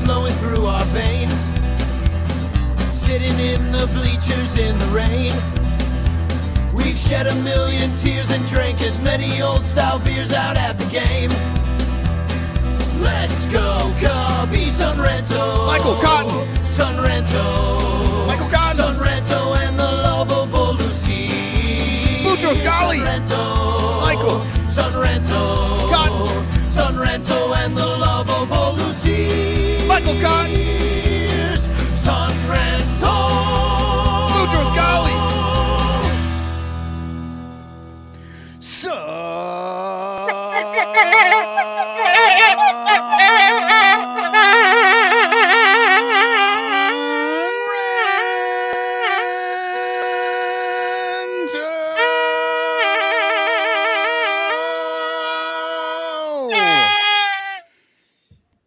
flowing through our veins. Sitting in the bleachers in the rain. We've shed a million tears and drank as many old-style beers out at the game. Let's go, Cubby, Ranto. Michael Cotton. Ranto. Michael Cotton. Ranto and the lovable Lucy. Mucho Scali. Ranto. Michael. Ranto. Cotton. Ranto and the lovable Lucy. Michael Cotton. Ranto. Mucho Scali.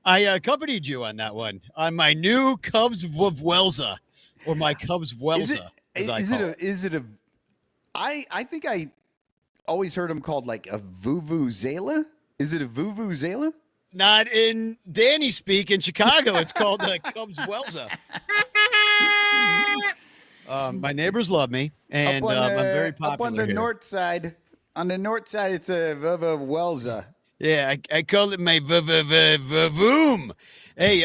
I accompanied you on that one on my new Cubs Vuelza, or my Cubs Vuelza. I think I always heard him called like a vuvuzela. Is it a vuvuzela? Not in Danny speak in Chicago. It's called the Cubs Vuelza. My neighbors love me, and I'm very popular up on the here. north side. On the north side, it's a vuvuzela. Yeah, I call it my voom. Hey,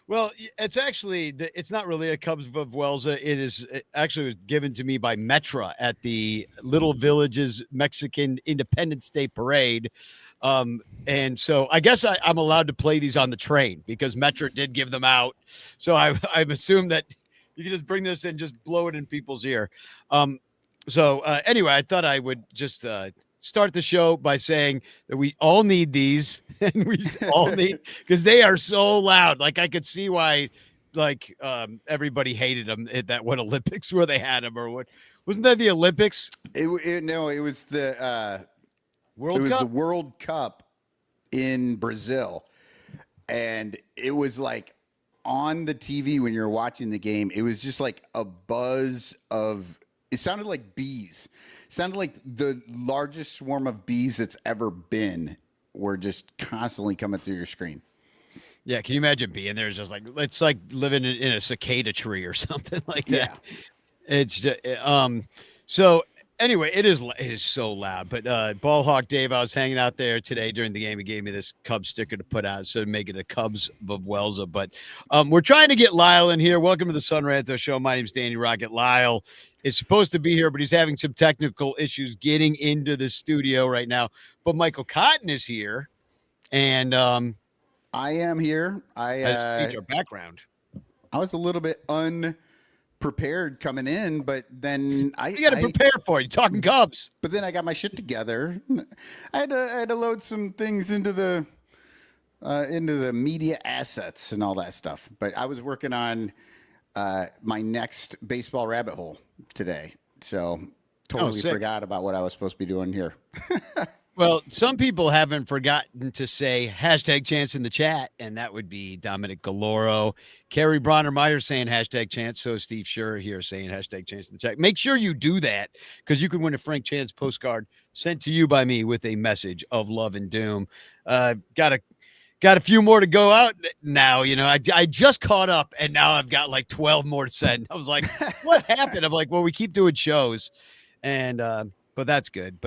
well, it's actually it's not really a Cubs Vuelza. It actually was given to me by Metra at the Little Villages Mexican Independence Day Parade. And so I guess I'm allowed to play these on the train because Metra did give them out. So I've assumed that you can just bring this and just blow it in people's ear. Anyway, I thought I would just start the show by saying that we all need these, and we all need, because they are so loud. Like I could see why, like everybody hated them at that one Olympics where they had them, or what wasn't that the Olympics? It was the World Cup? The World Cup in Brazil, and it was like on the TV when you're watching the game. It was just like a buzz of. It sounded like bees. It sounded like the largest swarm of bees that's ever been were just constantly coming through your screen. Yeah, can you imagine being there? It's just like it's like living in a cicada tree or something like that. Yeah. It's just so anyway, it is so loud. But Ball Hawk Dave, I was hanging out there today during the game. He gave me this Cubs sticker to put out, so to make it a Cubs Vuelza. But we're trying to get Lyle in here. Welcome to the Sun Ranto Show. My name's Danny Rocket. Lyle is supposed to be here, but he's having some technical issues getting into the studio right now. But Michael Cotton is here, and I am here. our background. I was a little bit unprepared coming in, but then you got to prepare for it. You're talking Cubs, but then I got my shit together. I had to load some things into the media assets and all that stuff. But I was working on my next baseball rabbit hole today, so totally forgot about what I was supposed to be doing here. Well, some people haven't forgotten to say hashtag chance in the chat, and that would be Dominic Galoro, Carrie Bronner-Meyer saying hashtag chance. So Steve Schur here saying hashtag chance in the chat. Make sure you do that, because you can win a Frank Chance postcard sent to you by me with a message of love and doom. Got a few more to go out now. You know, I just caught up, and now I've got like 12 more to send. I was like, what happened? I'm like, well, we keep doing shows, and but that's good.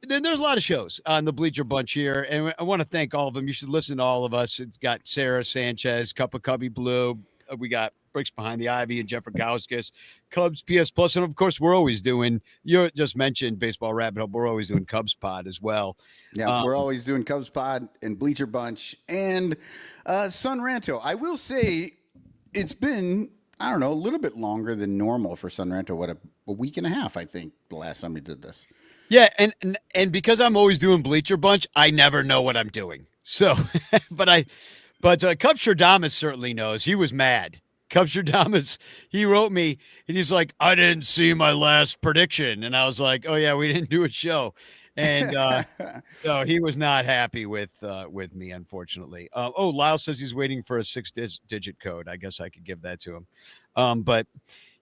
Then there's a lot of shows on the Bleacher Bunch here, and I want to thank all of them. You should listen to all of us. It's got Sarah Sanchez, Cup of Cubby Blue. We got Bricks Behind the Ivy and Jeff Rogowskis, Cubs PS Plus, and of course we're always doing. You just mentioned Baseball Rabbit Hole. We're always doing Cubs Pod as well. Yeah, we're always doing Cubs Pod and Bleacher Bunch and Sun Ranto. I will say it's been, I don't know, a little bit longer than normal for Sun Ranto. What, a week and a half, I think, the last time we did this. Yeah, and because I'm always doing Bleacher Bunch, I never know what I'm doing. So, but Cubstradamus certainly knows. He was mad. Cubstradamus, he wrote me, and he's like, I didn't see my last prediction. And I was like, oh, yeah, we didn't do a show. And so he was not happy with me, unfortunately. Lyle says he's waiting for a 6-digit code. I guess I could give that to him. But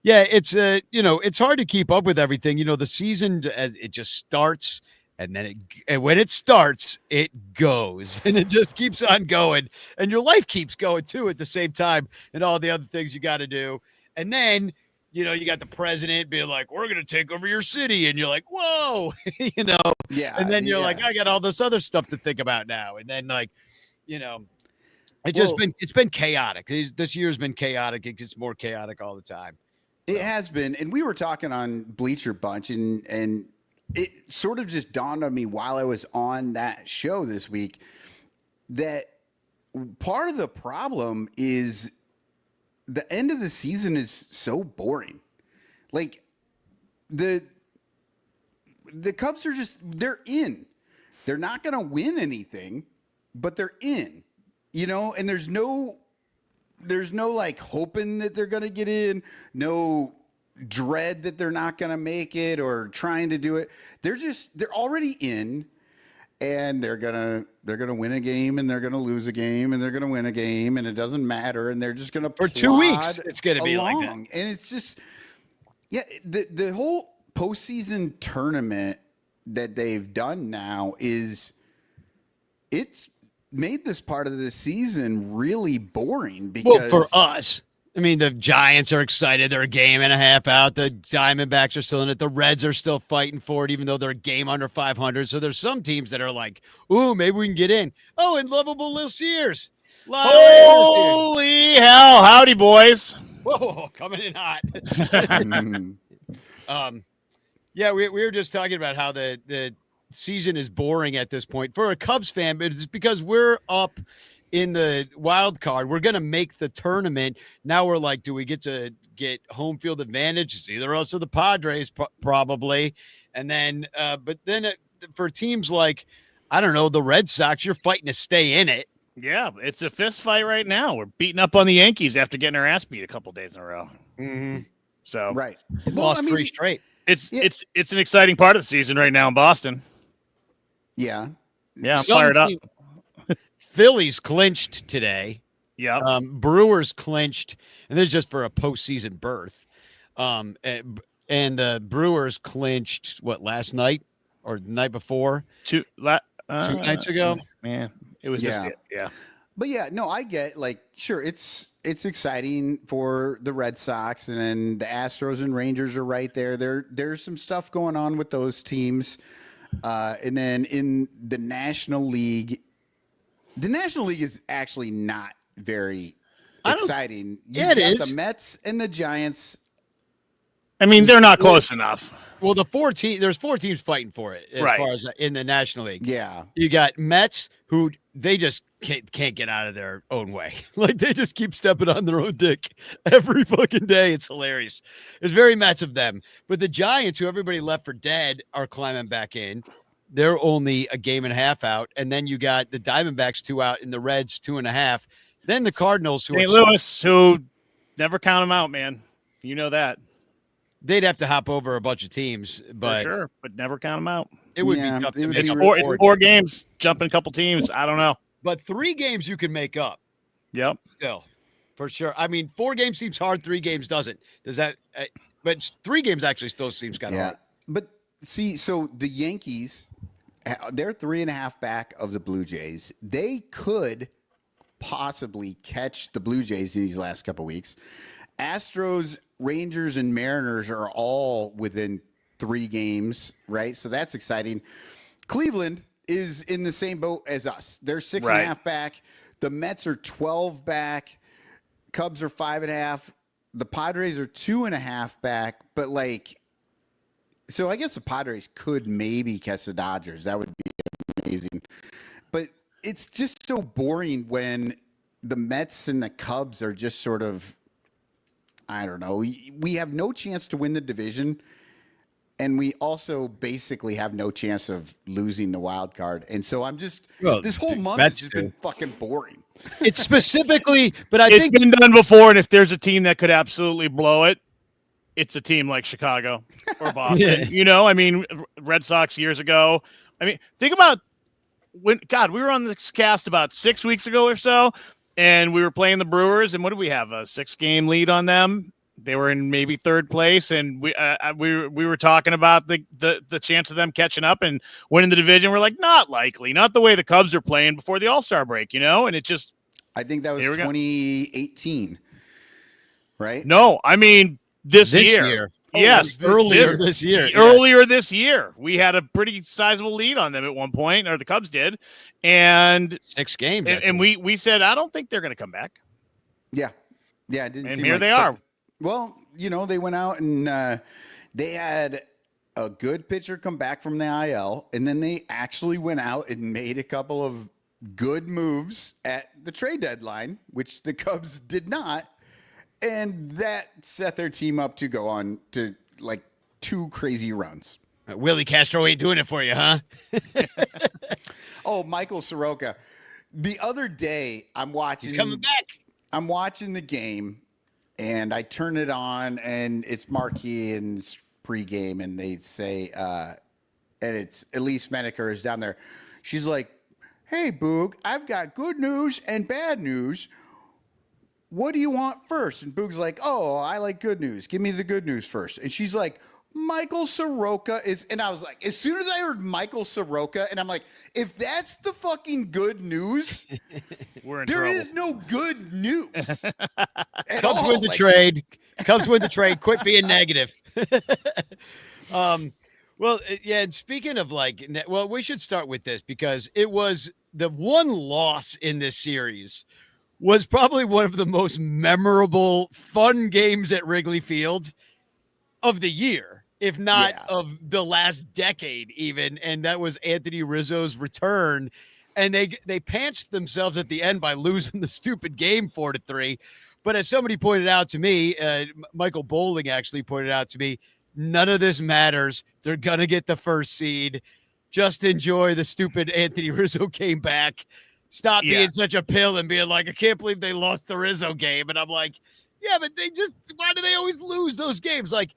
yeah, it's it's hard to keep up with everything. You know, the season as it just starts, And then and when it starts, it goes, and it just keeps on going, and your life keeps going too at the same time, and all the other things you got to do. And then, you got the president being like, "We're going to take over your city," and you're like, "Whoa," Yeah. And then you're like, yeah. "I got all this other stuff to think about now." And then it's been chaotic. This year's been chaotic. It gets more chaotic all the time. It has been, and we were talking on Bleacher Bunch, and it sort of just dawned on me while I was on that show this week that part of the problem is the end of the season is so boring. Like the Cubs are they're in. They're not going to win anything, but they're in. And there's no like hoping that they're going to get in, no dread that they're not going to make it or trying to do it. They're already in, and they're going to win a game, and they're going to lose a game, and they're going to win a game, and it doesn't matter, and they're just going to for 2 weeks. It's going to be like that. And it's just the whole postseason tournament that they've done now it's made this part of the season really boring because for us, I mean, the Giants are excited. They're a game and a half out. The Diamondbacks are still in it. The Reds are still fighting for it, even though they're a game under 500. So there's some teams that are like, ooh, maybe we can get in. Oh, and lovable Lil Sears. Holy hell. Howdy, boys. Whoa, coming in hot. Yeah, we were just talking about how the season is boring at this point for a Cubs fan, but it's because we're up in the wild card. We're going to make the tournament. Now we're like, do we get to get home field advantage? It's either us or the Padres probably. And then, but then for teams like, I don't know, the Red Sox, you're fighting to stay in it. Yeah, it's a fist fight right now. We're beating up on the Yankees after getting our ass beat a couple days in a row. Mm-hmm. So right, lost 3 straight. It's an exciting part of the season right now in Boston. Yeah, I'm fired up. Phillies clinched today. Yeah. Brewers clinched, and this is just for a postseason berth. And the Brewers clinched last night or the night before? 2 nights ago. Man, it was just it. Yeah. But yeah, no, I get sure it's exciting for the Red Sox, and then the Astros and Rangers are right there. There's some stuff going on with those teams. And then in the National League is actually not very exciting. Yeah, it is. The Mets and the Giants. I mean, they're not close enough. Well, there's 4 teams fighting for it as far as in the National League. Yeah. You got Mets, who they just can't get out of their own way. Like, they just keep stepping on their own dick every fucking day. It's hilarious. It's very Mets of them. But the Giants, who everybody left for dead, are climbing back in. They're only a game and a half out. And then you got the Diamondbacks 2 out and the Reds 2.5. Then the Cardinals, who St. Louis, who never count them out, man. You know that. They'd have to hop over a bunch of teams, but for sure, but never count them out. It would be tough to make it's up. 4 games, jumping a couple teams. I don't know. But 3 games you can make up. Yep. Still, for sure. I mean, 4 games seems hard. 3 games doesn't. Does that? But 3 games actually still seems kind of hard. But see, so the Yankees, they're 3.5 back of the Blue Jays. They could possibly catch the Blue Jays in these last couple weeks. Astros, Rangers, and Mariners are all within 3 games, right? So that's exciting. Cleveland is in the same boat as us. They're 6.5 back. The Mets are 12 back. Cubs are 5.5. The Padres are 2.5 back. But so I guess the Padres could maybe catch the Dodgers. That would be amazing. But it's just so boring when the Mets and the Cubs are just sort of, I don't know. We have no chance to win the division, and we also basically have no chance of losing the wild card. And so I'm just this whole month has just been fucking boring. It's specifically, but I think think it's been done before. And if there's a team that could absolutely blow it, it's a team like Chicago or Boston. Yes. I mean, Red Sox years ago. I mean, think about we were on this cast about 6 weeks ago or so. And we were playing the Brewers, and what did we have? A 6-game lead on them? They were in maybe third place, and we were talking about the chance of them catching up and winning the division. We're like, not likely, not the way the Cubs are playing before the All-Star break, and it just. I think that was 2018, right? No, I mean this year. Yes, earlier this year. Earlier this year, we had a pretty sizable lead on them at one point, or the Cubs did, and 6 games. And we said, I don't think they're going to come back. Yeah, it didn't. And here they are. Well, they went out and they had a good pitcher come back from the IL, and then they actually went out and made a couple of good moves at the trade deadline, which the Cubs did not, and that set their team up to go on to like 2 crazy runs. Willie Castro ain't doing it for you, huh? Oh, Michael Soroka. The other day, he's coming back. I'm watching the game. And I turn it on, and it's marquee and it's pregame, and they say, and it's Elise Menaker is down there. She's like, "Hey, Boog, I've got good news and bad news. What do you want first?" And Boog's like, "Oh, I like good news. Give me the good news first." And she's like, "Michael Soroka is," and I was like, as soon as I heard Michael Soroka, and I'm like, if that's the fucking good news, we're in there trouble. is no good news. Cubs win the trade. Cubs win the trade. Quit being negative. Well, yeah. And speaking of we should start with this because it was the one loss in this series was probably one of the most memorable, fun games at Wrigley Field of the year, if not of the last decade even. And that was Anthony Rizzo's return. And they pantsed themselves at the end by losing the stupid game 4-3. But as somebody pointed out to me, Michael Bowling actually pointed out to me, none of this matters. They're going to get the first seed. Just enjoy the stupid Anthony Rizzo came back. Stop being such a pill and being like, I can't believe they lost the Rizzo game. And I'm like, yeah, but why do they always lose those games? Like,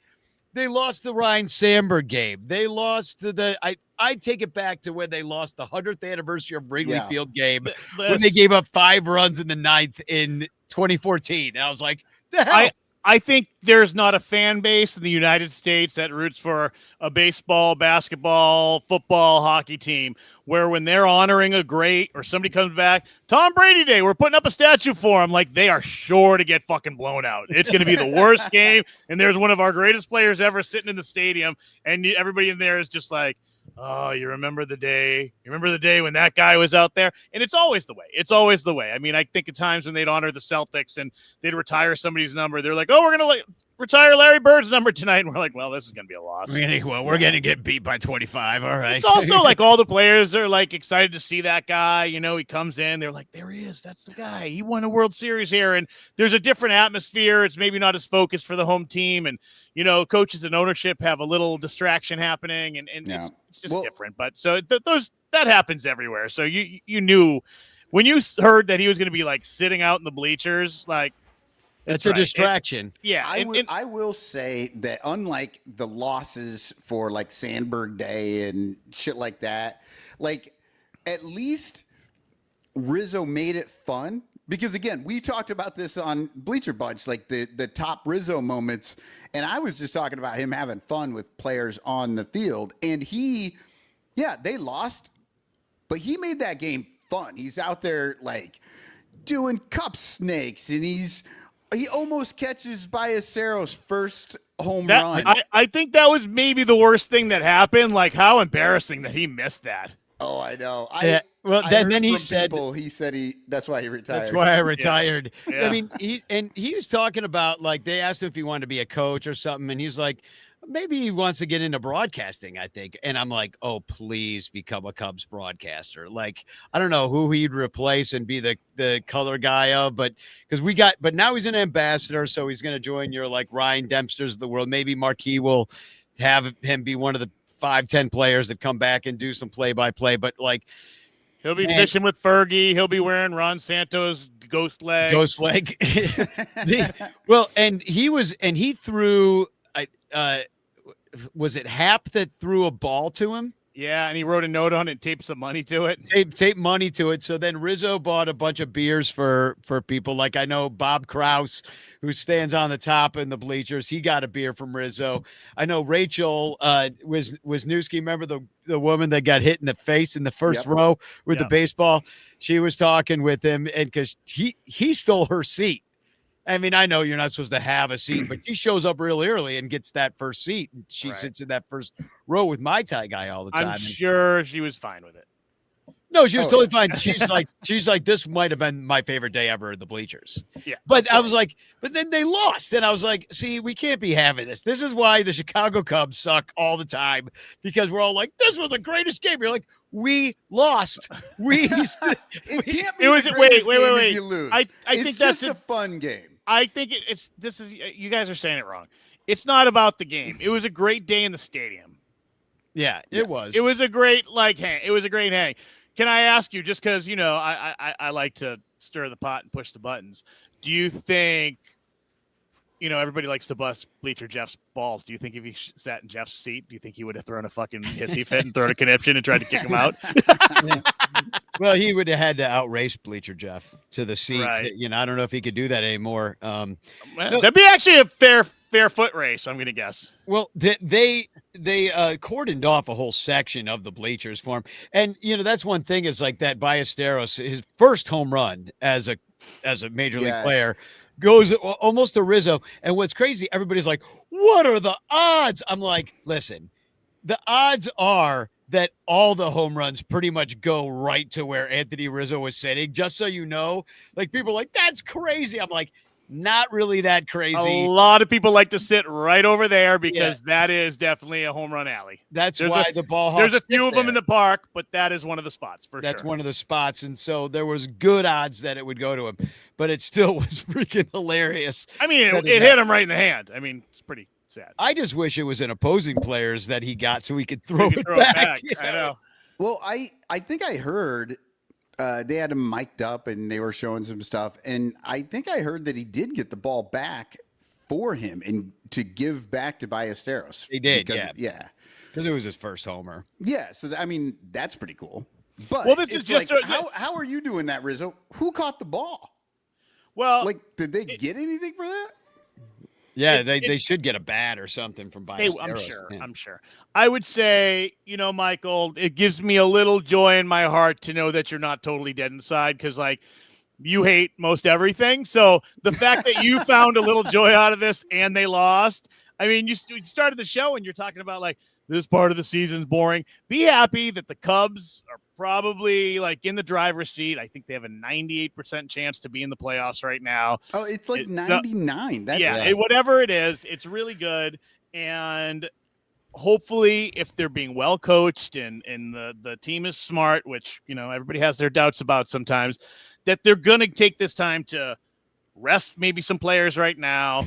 they lost the Ryan Sandberg game. They lost to I take it back to when they lost the 100th anniversary of Wrigley Field game when they gave up 5 runs in the 9th in 2014. And I was like, the hell? I think there's not a fan base in the United States that roots for a baseball, basketball, football, hockey team where when they're honoring a great or somebody comes back, Tom Brady Day, we're putting up a statue for him. Like, they are sure to get fucking blown out. It's going to be the worst game. And there's one of our greatest players ever sitting in the stadium. And everybody in there is just like, oh, you remember the day? You remember the day when that guy was out there? And it's always the way. It's always the way. I mean, I think at times when they'd honor the Celtics and they'd retire somebody's number, they're like, oh, we're going to retire Larry Bird's number tonight. And we're like, well, this is going to be a loss. We're going to get beat by 25. All right. It's also like all the players are like excited to see that guy. He comes in. They're like, there he is. That's the guy. He won a World Series here. And there's a different atmosphere. It's maybe not as focused for the home team. And, coaches and ownership have a little distraction happening. And it's just different. But so that happens everywhere. So you knew when you heard that he was going to be like sitting out in the bleachers, like, it's a distraction. I will say that unlike the losses for like Sandberg Day and shit like that, like at least Rizzo made it fun. Because again, we talked about this on Bleacher Bunch, like the top Rizzo moments, and I was just talking about him having fun with players on the field. And they lost, but he made that game fun. He's out there like doing cup snakes, and he almost catches Ballesteros' first home run. I think that was maybe the worst thing that happened. Like, how embarrassing that he missed that. Oh, I know. Then he said that's why he retired. That's why I retired. Yeah. I mean, he was talking about, like, they asked him if he wanted to be a coach or something, and he was like, maybe he wants to get into broadcasting, I think. And I'm like, oh, please become a Cubs broadcaster. Like, I don't know who he'd replace and be the color guy of, but now he's an ambassador. So he's going to join your like Ryan Dempsters of the world. Maybe Marquis will have him be one of the 5-10 players that come back and do some play-by-play, but like, he'll be fishing with Fergie. He'll be wearing Ron Santos' ghost leg. And he threw, was it Hap that threw a ball to him? Yeah, and he wrote a note on it and taped some money to it. Tape money to it. So then Rizzo bought a bunch of beers for people. Like I know Bob Kraus, who stands on the top in the bleachers. He got a beer from Rizzo. I know Rachel Wisniewski. Remember the woman that got hit in the face in the first row with the baseball? She was talking with him, and because he stole her seat. I mean, I know you're not supposed to have a seat, but she shows up really early and gets that first seat. And she sits in that first row with my tie guy all the time. I'm sure she was fine with it. No, she was totally fine. She's like, this might have been my favorite day ever in the bleachers. Yeah. But I was like, but then they lost. And I was like, see, we can't be having this. This is why the Chicago Cubs suck all the time, because we're all like, this was the greatest game. You're like, we lost. It can't be. It was the wait. if you lose. I think that's just a fun game. I think this is you guys are saying it wrong. It's not about the game. It was a great day in the stadium. Yeah, it was. It was a great hang. It was a great hang. Can I ask you, just because I like to stir the pot and push the buttons? Do you think everybody likes to bust Bleacher Jeff's balls? Do you think if he sat in Jeff's seat, do you think he would have thrown a fucking hissy fit and thrown a conniption and tried to kick him out? Well, he would have had to outrace Bleacher Jeff to the seat. Right. I don't know if he could do that anymore. That'd be actually a fair foot race, I'm going to guess. Well, they cordoned off a whole section of the bleachers for him. And, that's one thing is like that Ballesteros, his first home run as a major league player goes almost to Rizzo. And what's crazy, everybody's like, what are the odds? I'm like, listen, the odds are that all the home runs pretty much go right to where Anthony Rizzo was sitting, just so you know. Like, people are like, that's crazy. I'm like, not really that crazy. A lot of people like to sit right over there because that is definitely a home run alley. That's why the ball hawks. There's a few of them in the park, but that is one of the spots for sure. That's one of the spots, and so there was good odds that it would go to him, but it still was freaking hilarious. I mean, it hit him right in the hand. I mean, it's pretty sad. I just wish it was an opposing players that he got so he could throw it back. I know. Well, I think I heard they had him mic'd up and they were showing some stuff, and I think I heard that he did get the ball back for him and to give back to Ballesteros. He did, because it was his first homer. Yeah, so that's pretty cool. But this is just like, how are you doing that, Rizzo? Who caught the ball? Well, did they get anything for that? Yeah, they should get a bat or something from Ballesteros. I'm sure. I would say, Michael, it gives me a little joy in my heart to know that you're not totally dead inside, because, you hate most everything. So the fact that you found a little joy out of this and they lost, I mean, you started the show and you're talking about, this part of the season's boring. Be happy that the Cubs are probably in the driver's seat. I think they have a 98% chance to be in the playoffs right now. Oh, it's 99. Whatever it is, it's really good. And hopefully, if they're being well coached and the team is smart, which, everybody has their doubts about sometimes, that they're going to take this time to rest maybe some players right now.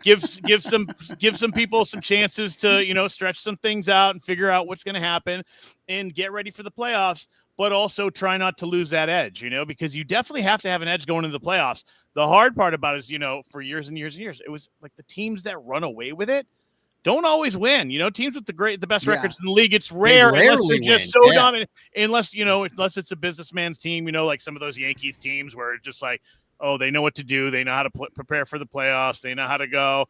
Give some people some chances to stretch some things out and figure out what's going to happen and get ready for the playoffs, but also try not to lose that edge, because you definitely have to have an edge going into the playoffs. The hard part about it is, for years and years and years, it was like the teams that run away with it don't always win. Teams with the best records in the league, it's rare unless they're just so dominant. Unless it's a businessman's team, like some of those Yankees teams where it's just like, oh, they know what to do. They know how to prepare for the playoffs. They know how to go.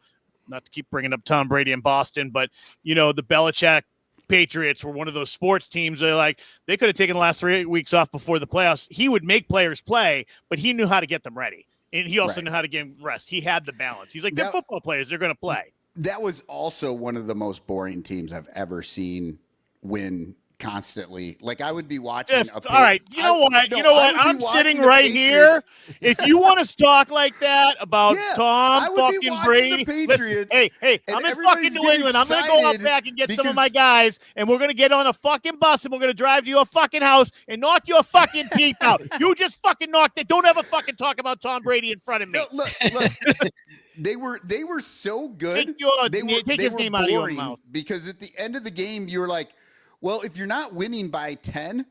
Not to keep bringing up Tom Brady in Boston, but, the Belichick Patriots were one of those sports teams where they could have taken the last 3 weeks off before the playoffs. He would make players play, but he knew how to get them ready. And he also knew how to get them rest. He had the balance. He's like, they're football players. They're going to play. That was also one of the most boring teams I've ever seen win constantly. I would be watching. All right. You know what? I'm sitting right here. If you want to talk like that about Tom fucking Brady, listen, hey, I'm in fucking New England. I'm going to go out back and get some of my guys, and we're going to get on a fucking bus, and we're going to drive to your fucking house and knock your fucking teeth out. You just fucking knocked it. Don't ever fucking talk about Tom Brady in front of me. No, look. They were so good. Take his name out of your mouth. Because at the end of the game, you were like, well, if you're not winning by 10,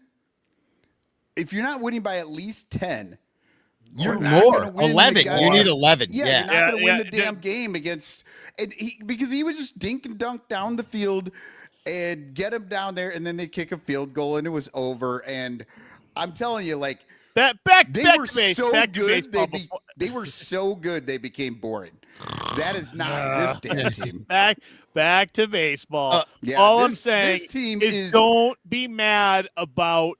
if you're not winning by at least 10, you're not going to win 11. You need 11. You're not going to win the damn game against. And because he would just dink and dunk down the field, and get them down there, and then they kick a field goal, and it was over. And I'm telling you, like, back they back were to base, so back to good. baseball They were so good they became boring. That is not this damn team. back to baseball. Yeah, All I'm this saying team is is don't be mad about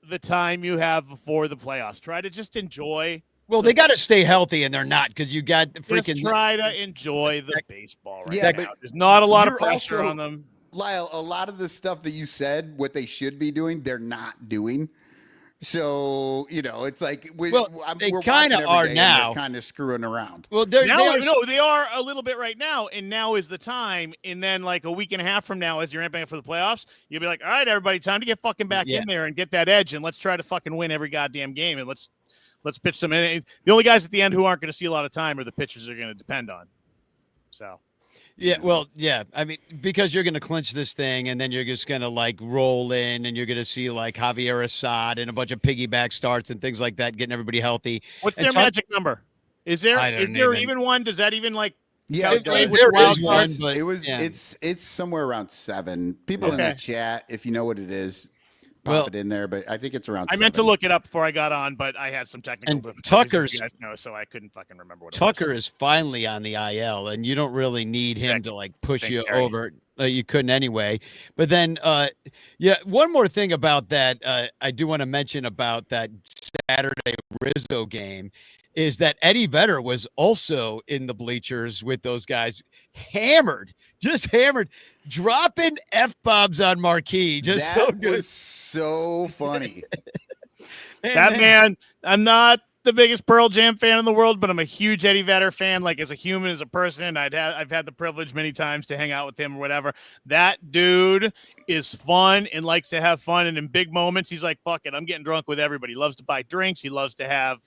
the time you have before the playoffs. Try to just enjoy. Well, they got to stay healthy, and they're not because you got freaking. Just try to enjoy the baseball right Yeah, now. but There's not a lot of you're pressure also- on them. Lyle, a lot of the stuff that you said, what they should be doing, they're not doing. So, you know, it's like Well, they we're kinda watching every are day, and now. they're kind of screwing around. Well, They are a little bit right now, and now is the time. And then, like a week and a half from now, as you're ramping up for the playoffs, you'll be like, "All right, everybody, time to get fucking back in there and get that edge, and let's try to fucking win every goddamn game, and let's pitch some." And the only guys at the end who aren't going to see a lot of time are the pitchers they're going to depend on. So. Yeah, well, yeah. I mean, because you're going to clinch this thing, and then you're just going to like roll in, and you're going to see like Javier Assad and a bunch of piggyback starts and things like that, getting everybody healthy. What's their magic number? Is there even one? Does that even like? Yeah, there is is one, one, but it was yeah. it's somewhere around 7. People in the chat, if you know what it is, pop it in there. But I think it's around. I meant to look it up before I got on, but I had some technical difficulties. Tucker's, you guys know, so I couldn't fucking remember what. Tucker is finally on the IL, and you don't really need him to like push you Gary. over. You couldn't anyway. But then, one more thing about that I do want to mention about that Saturday Rizzo game is that Eddie Vedder was also in the bleachers with those guys, just hammered, dropping F-bombs on Marquee. Just that so good. was so funny. Man, I'm not the biggest Pearl Jam fan in the world, but I'm a huge Eddie Vedder fan. Like as a human, as a person, I've had the privilege many times to hang out with him or whatever. That dude is fun and likes to have fun. And in big moments, he's like, "Fuck it, I'm getting drunk with everybody." He loves to buy drinks. He loves to have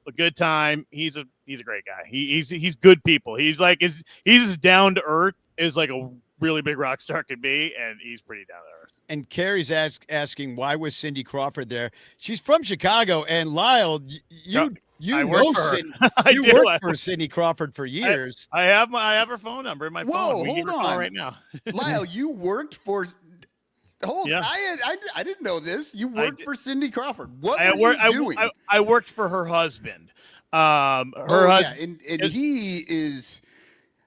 a good time. He's a great guy. He's good people. He's as down to earth as like a really big rock star could be, and he's pretty down to earth. And Carrie's asking why was Cindy Crawford there? She's from Chicago, and Lyle, you worked for Cindy Crawford for years. I have her phone number in my phone. Hold on right now. Lyle, you worked for. I didn't know this. You worked for Cindy Crawford. What were you doing? I worked for her husband. And he is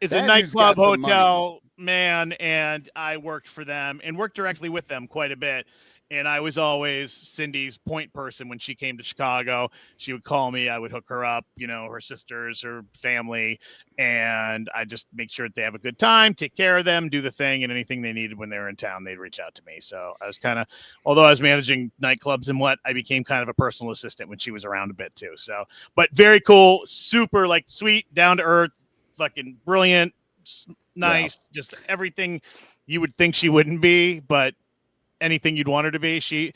a nightclub hotel man, and I worked for them and worked directly with them quite a bit. And I was always Cindy's point person when she came to Chicago. She would call me. I would hook her up, her sisters, her family. And I just make sure that they have a good time, take care of them, do the thing, and anything they needed when they were in town, they'd reach out to me. So I was although I was managing nightclubs and I became kind of a personal assistant when she was around a bit too. So, but very cool, super sweet, down to earth, fucking brilliant, nice, just everything you would think she wouldn't be, but anything you'd want her to be. She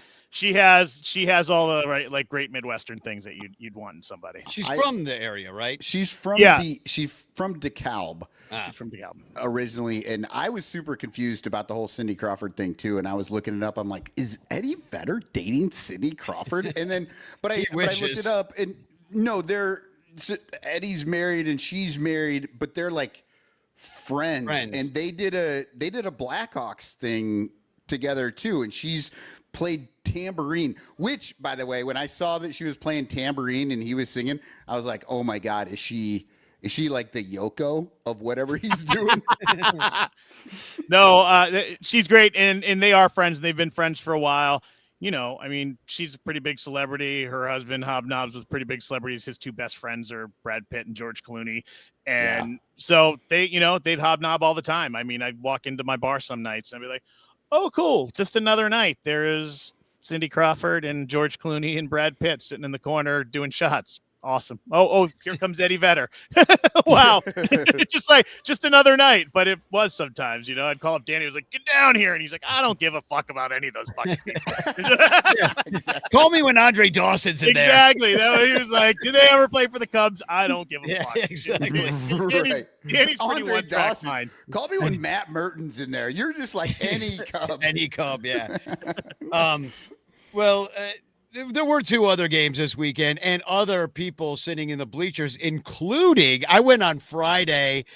has all the right great Midwestern things that you'd want in somebody. She's from the area, right? She's from she's from DeKalb. From DeKalb originally, and I was super confused about the whole Cindy Crawford thing too. And I was looking it up. I'm like, is Eddie Vedder dating Cindy Crawford? And then, but I looked it up, and no, Eddie's married and she's married, but they're like friends. And they did a Blackhawks thing together too, and she's played tambourine, which, by the way, when I saw that she was playing tambourine and he was singing, I was like, oh my God, is she like the Yoko of whatever he's doing? No, she's great, and they are friends. They've been friends for a while. She's a pretty big celebrity. Her husband hobnobs with pretty big celebrities. His two best friends are Brad Pitt and George Clooney. And so they'd hobnob all the time. I'd walk into my bar some nights and I'd be like, oh, cool. Just another night. There's Cindy Crawford and George Clooney and Brad Pitt sitting in the corner doing shots. Awesome. Oh, here comes Eddie Vedder. Wow. just another night. But it was sometimes, I'd call up Danny. He was like, get down here. And he's like, I don't give a fuck about any of those fucking people. Exactly. Call me when Andre Dawson's in there. Exactly. He was like, did they ever play for the Cubs? I don't give a fuck. Exactly. Danny's pretty Andre Dawson. mind. Call me when Matt Merton's in there. You're just like any Cub. Any Cub, yeah. Well, there were 2 other games this weekend and other people sitting in the bleachers, including I went on Friday.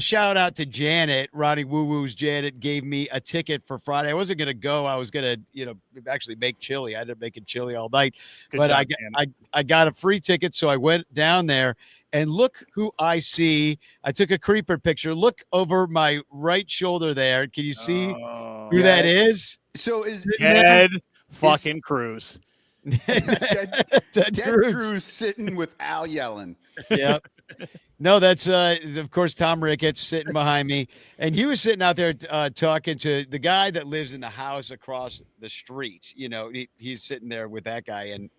Shout out to Janet, Ronnie Woo Woo's Janet gave me a ticket for Friday. I wasn't going to go. I was going to, actually make chili. I ended up making chili all night, but I got a free ticket. So I went down there and look who I see. I took a creeper picture. Look over my right shoulder there. Can you see who that is? So is Ted fucking Cruz. Ted Cruz sitting with Al Yellen. Yep. No, that's of course Tom Ricketts sitting behind me, and he was sitting out there talking to the guy that lives in the house across the street. He's sitting there with that guy, and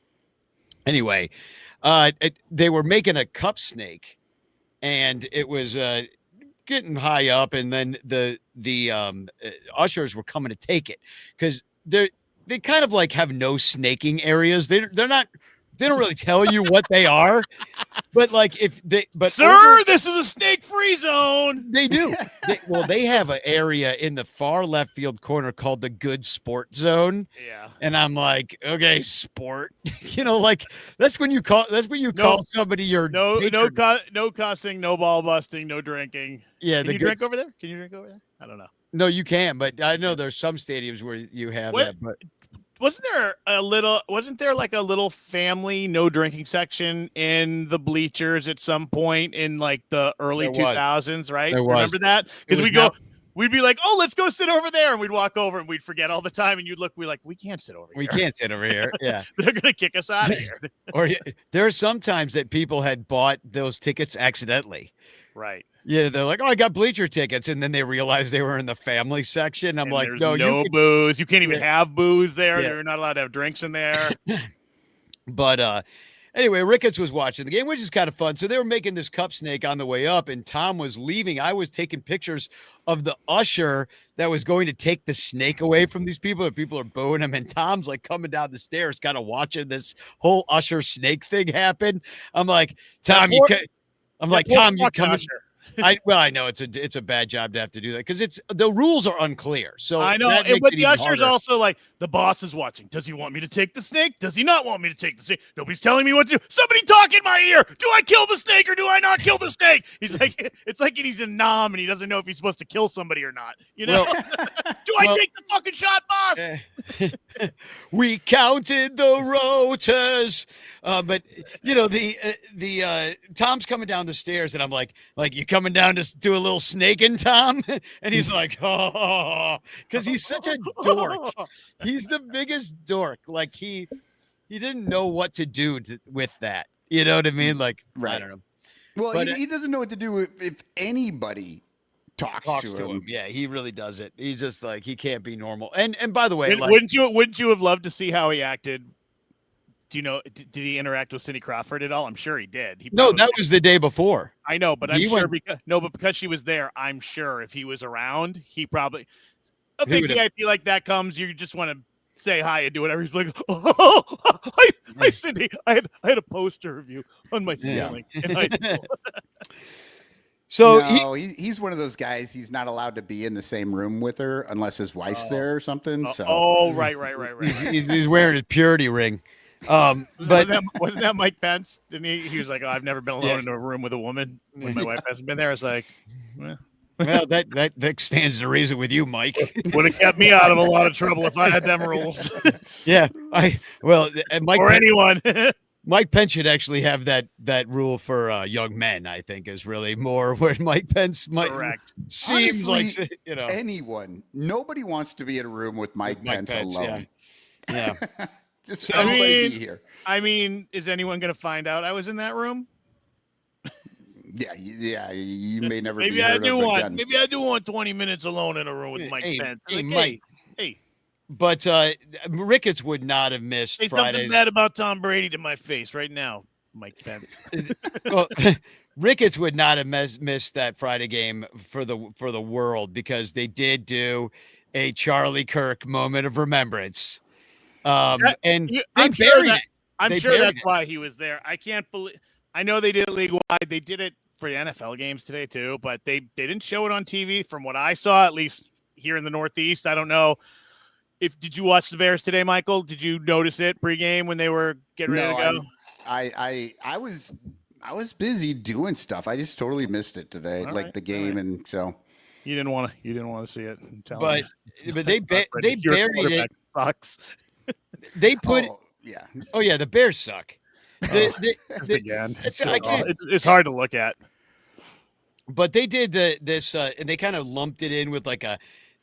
anyway, they were making a cup snake, and it was getting high up, and then the ushers were coming to take it because they kind of like have no snaking areas. They don't really tell you what they are, but like sir, this is a snake-free zone. They do. They have an area in the far left field corner called the good sport zone. Yeah. And I'm like, okay, sport. That's when you call somebody your no cussing, no ball busting, no drinking. Yeah. Can you drink over there? I don't know. No, you can, but I know there's some stadiums where you have that. But wasn't there like a little family no drinking section in the bleachers at some point in like the early 2000s, right? Remember that? Because we'd be like, oh, let's go sit over there. And we'd walk over and we'd forget all the time. And we're like, we can't sit over here. We can't sit over here. Yeah. They're going to kick us out of here. Or there are some times that people had bought those tickets accidentally. Right. Yeah, they're like, oh, I got bleacher tickets. And then they realized they were in the family section. I'm like, no booze. You can't even have booze there. Yeah. You're not allowed to have drinks in there. But anyway, Ricketts was watching the game, which is kind of fun. So they were making this cup snake on the way up, and Tom was leaving. I was taking pictures of the usher that was going to take the snake away from these people. And people are booing him, and Tom's like coming down the stairs, kind of watching this whole usher snake thing happen. I'm like, Tom, you come. I know it's a bad job to have to do that because the rules are unclear. So I know, but the usher's also like, the boss is watching. Does he want me to take the snake? Does he not want me to take the snake? Nobody's telling me what to do. Somebody talk in my ear. Do I kill the snake or do I not kill the snake? He's like, it's like he's in Nam and he doesn't know if he's supposed to kill somebody or not. Do I take the fucking shot, boss? We counted the rotors. But the Tom's coming down the stairs and I'm like you coming down to do a little snaking, Tom? And he's like, oh, because he's such a dork. He's the biggest dork. Like he didn't know what to do with that. You know what I mean? Like, right. I don't know. Well, he doesn't know what to do if anybody talks to him. Yeah, he really doesn't. He's just like, he can't be normal. And by the way, wouldn't you have loved to see how he acted? Do you know? Did he interact with Cindy Crawford at all? I'm sure he did. No, that was the day before. I know, but because she was there, I'm sure if he was around, he probably a big VIP like that comes. You just want to say hi and do whatever. He's like, oh, hi, Cindy. I had a poster of you on my ceiling. Yeah. So he's one of those guys. He's not allowed to be in the same room with her unless his wife's there or something. So right. He's wearing his purity ring. But wasn't that Mike Pence? Didn't he? He was like, oh, I've never been alone in a room with a woman when my wife hasn't been there. I was like, well, that stands to reason with you, Mike. Would have kept me out of a lot of trouble if I had them rules. Yeah, Mike or anyone. Mike Pence should actually have that rule for young men. I think is really more where Mike Pence seems honestly, like anyone. Nobody wants to be in a room with Mike Pence alone. Yeah. Just be here. I mean, is anyone going to find out I was in that room? Yeah. You may never. Maybe be I heard do of want. again. Maybe I do want 20 minutes alone in a room with Mike Pence. Hey, Mike. Hey. But Ricketts would not have missed. Say something bad about Tom Brady to my face right now, Mike Pence. Well, Ricketts would not have missed that Friday game for the world because they did do a Charlie Kirk moment of remembrance. I'm sure that's why he was there. I can't believe. I know they did it league-wide. They did it for the NFL games today too, but they didn't show it on TV. From what I saw, at least here in the Northeast, I don't know. Did you watch the Bears today, Michael? Did you notice it pregame when they were getting ready to go? I was busy doing stuff. I just totally missed it today, All like right, the game, and so you didn't want to see it. But they Your buried it. Sucks. They put yeah. Oh yeah, the Bears suck. Again, I it's hard to look at. But they did this, and they kind of lumped it in with like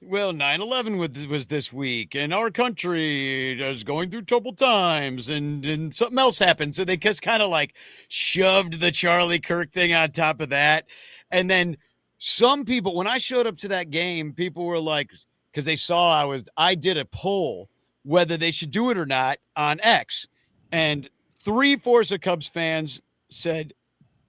9/11 was this week, and our country is going through troubled times, and something else happened. So they just kind of like shoved the Charlie Kirk thing on top of that. And then some people, when I showed up to that game, people were like, because they saw I did a poll whether they should do it or not on X, and 3/4 of Cubs fans said,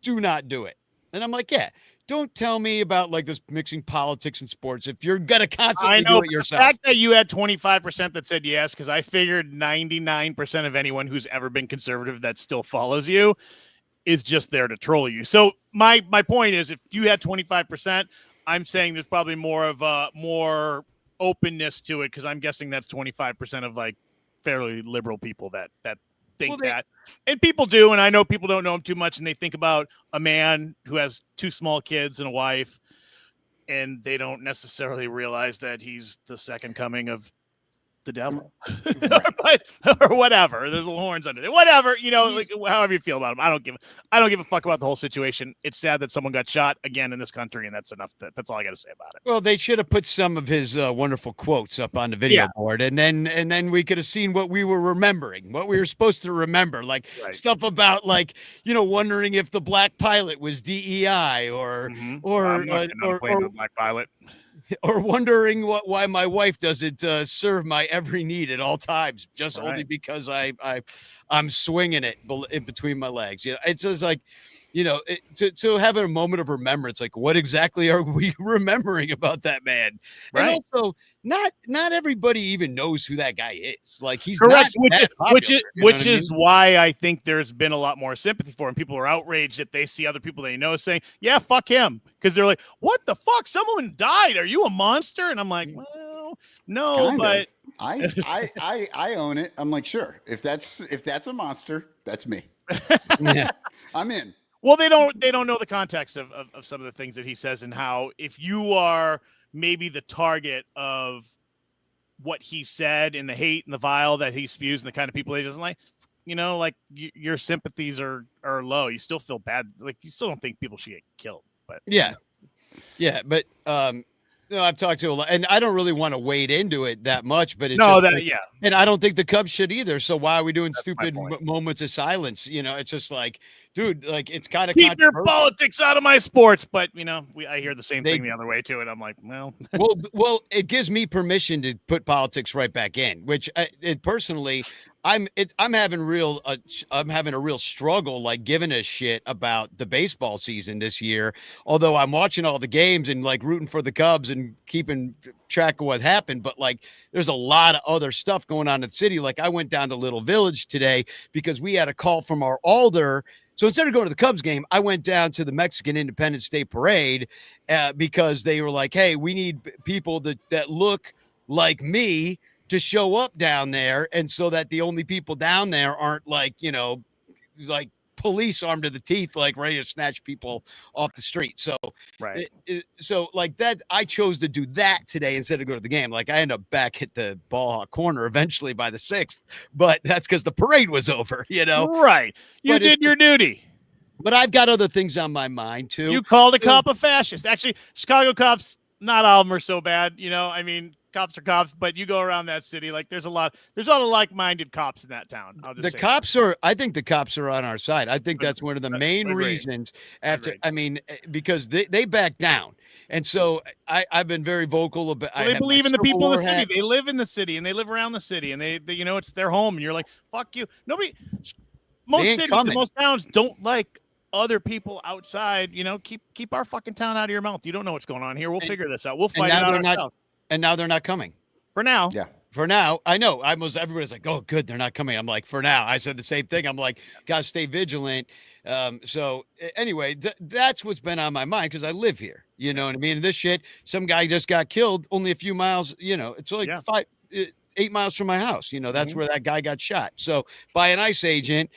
do not do it. And I'm like, yeah. Don't tell me about like this mixing politics and sports if you're gonna constantly do it yourself. The fact that you had 25% that said yes, because I figured 99% of anyone who's ever been conservative that still follows you is just there to troll you. So my point is, if you had 25%, I'm saying there's probably more openness to it, because I'm guessing that's 25% of like fairly liberal people that think that. And people do, and I know people don't know him too much, and they think about a man who has 2 small kids and a wife, and they don't necessarily realize that he's the second coming of the devil. or whatever. There's little horns under there. Whatever, like however you feel about him. I don't give a fuck about the whole situation. It's sad that someone got shot again in this country, and that's enough. That's all I got to say about it. Well, they should have put some of his wonderful quotes up on the video board, and then we could have seen what we were remembering, what we were supposed to remember, like stuff about like wondering if the black pilot was DEI or black pilot. Or wondering why my wife doesn't serve my every need at all times, just only because I'm swinging it in between my legs. It's just like, to have a moment of remembrance. Like, what exactly are we remembering about that man? Right. And also, not everybody even knows who that guy is. Like, he's correct, not which is why I think there's been a lot more sympathy for him. People are outraged that they see other people they know saying, "Yeah, fuck him," because they're like, "What the fuck? Someone died. Are you a monster?" And I'm like, "Well, no, Kinda. but I own it. I'm like, sure. If that's a monster, that's me. Yeah. I'm in." Well, they don't know the context of some of the things that he says, and how if you are maybe the target of what he said and the hate and the vile that he spews and the kind of people he doesn't like, like your sympathies are low. You still feel bad. Like, you still don't think people should get killed. But yeah, but I've talked to a lot, and I don't really want to wade into it that much, but and I don't think the Cubs should either. So why are we doing stupid moments of silence? It's just like, dude, like, it's kind of keep your politics out of my sports. But I hear the same thing the other way too, and I'm like, well, it gives me permission to put politics right back in, which personally, I'm having a real struggle, like, giving a shit about the baseball season this year. Although I'm watching all the games and like rooting for the Cubs and keeping track of what happened, but like, there's a lot of other stuff going on in the city. Like, I went down to Little Village today because we had a call from our alder. So instead of going to the Cubs game, I went down to the Mexican Independence Day Parade because they were like, "Hey, we need people that look like me to show up down there," and so that the only people down there aren't like, like police armed to the teeth, like ready to snatch people off the street. So, so like that, I chose to do that today instead of go to the game. Like, I end up back at the ball corner eventually by the 6th, but that's because the parade was over, Right. You did your duty. But I've got other things on my mind too. You called a cop a fascist. Actually, Chicago cops, not all of them are so bad. I mean, cops are cops, but you go around that city, like, there's a lot of like-minded cops in that town. I think the cops are on our side. I think that's one of the main reasons because they back down. And so I've been very vocal about, they believe in the people of the city. They live in the city and they live around the city, and they it's their home, and you're like, fuck you. Most cities and most towns don't like other people outside. Keep our fucking town out of your mouth. You don't know what's going on here. We'll figure this out. We'll fight it out ourselves. And now they're not coming. For now. Yeah. For now. I know. Everybody's like, "Oh, good, they're not coming." I'm like, for now. I said the same thing. I'm like, gotta stay vigilant. So anyway, that's what's been on my mind because I live here. You know what I mean? And this shit, some guy just got killed only a few miles, it's like 8 8 miles from my house. You know, that's Mm-hmm. where that guy got shot. So by an ICE agent.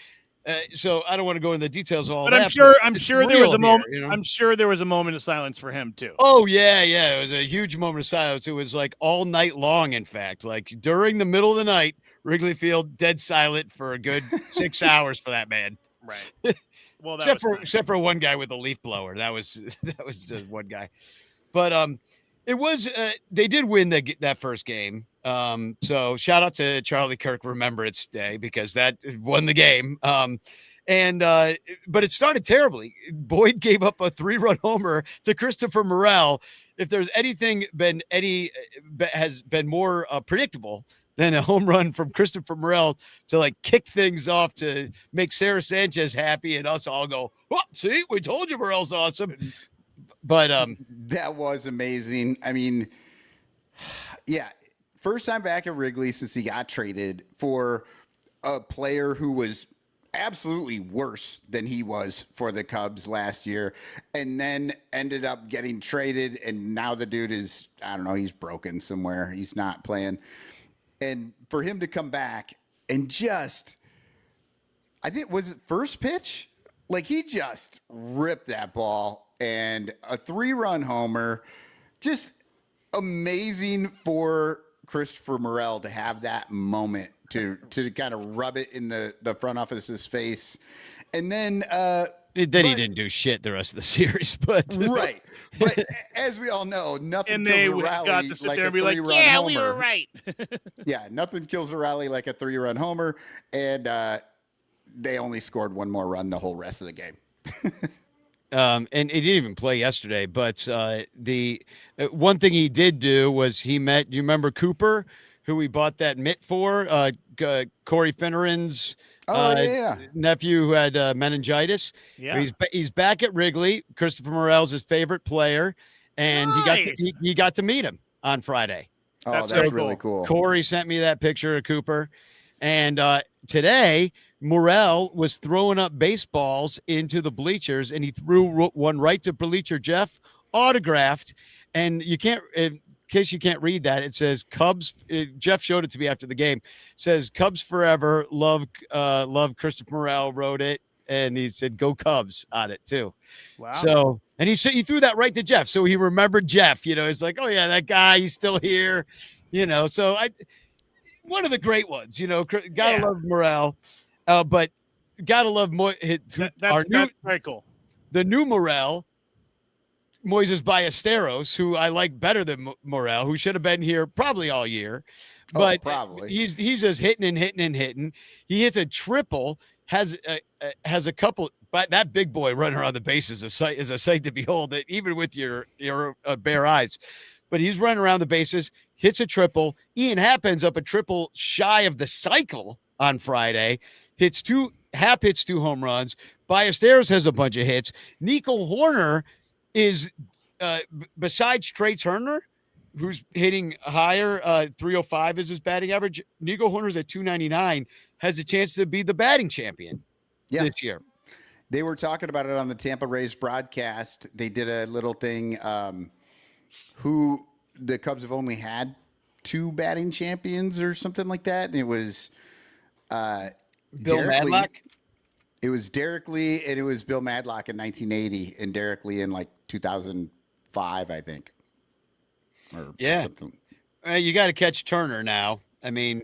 So I don't want to go into the details of all But that. I'm sure there was a moment. Here, you know? I'm sure there was a moment of silence for him too. Oh yeah. It was a huge moment of silence. It was like all night long. In fact, like during the middle of the night, Wrigley Field dead silent for a good 6 hours for that man. Right. Well, except for one guy with a leaf blower. That was the one guy. But it was they did win that first game. So shout out to Charlie Kirk Remembrance Day because that won the game. But it started terribly. Boyd gave up a 3-run homer to Christopher Morel. If there's anything has been more predictable than a home run from Christopher Morel to like kick things off to make Sarah Sanchez happy and us all go, oh, see, we told you Morel's awesome. But that was amazing. I mean, yeah, first time back at Wrigley since he got traded for a player who was absolutely worse than he was for the Cubs last year, and then ended up getting traded. And now the dude is, I don't know, he's broken somewhere. He's not playing. And for him to come back and just, I think, was it first pitch? Like he just ripped that ball. And a 3-run homer, just amazing for Christopher Morel to have that moment to kind of rub it in the front office's face. And then he didn't do shit the rest of the series, but right. But as we all know, nothing kills a rally got to sit like there a and be like, 3-run yeah, homer. we were right. Yeah, nothing kills a rally like a 3-run homer. And they only scored one more run the whole rest of the game. And he didn't even play yesterday, but the one thing he did do was he met, do you remember Cooper, who we bought that mitt for, Corey Finneran's nephew who had meningitis. Yeah. He's back at Wrigley. Christopher Morel's his favorite player, and Nice. he got to meet him on Friday. Oh, That's that's so really cool. Corey sent me that picture of Cooper. And today, Morel was throwing up baseballs into the bleachers, and he threw one right to bleacher Jeff, autographed. And you can't, in case you can't read that, it says Cubs. Jeff showed it to me after the game. It says Cubs forever. Love Christopher Morel wrote it, and he said "Go Cubs" on it too. Wow. So, and he threw that right to Jeff, so he remembered Jeff. You know, he's like, oh yeah, that guy, he's still here. You know, so one of the great ones, you know, gotta love Morel, but gotta love that's very cool. The new Morel, Moises Ballesteros, who I like better than Morel, who should have been here probably all year, but probably he's just hitting and hitting and hitting. He hits a triple, has a couple, but that big boy running around the bases is a sight to behold. That even with your bare eyes. But he's running around the bases, hits a triple. Ian Happ ends up a triple shy of the cycle on Friday. Hits two home runs. Ballesteros has a bunch of hits. Nico Horner is, besides Trey Turner, who's hitting higher, 305 is his batting average. Nico Horner's at 299, has a chance to be the batting champion this year. They were talking about it on the Tampa Rays broadcast. They did a little thing. Who the Cubs have only had 2 batting champions or something like that. And it was Bill Madlock. It was Derek Lee, and it was Bill Madlock in 1980, and Derek Lee in like 2005, I think. Or something. You got to catch Turner now. I mean,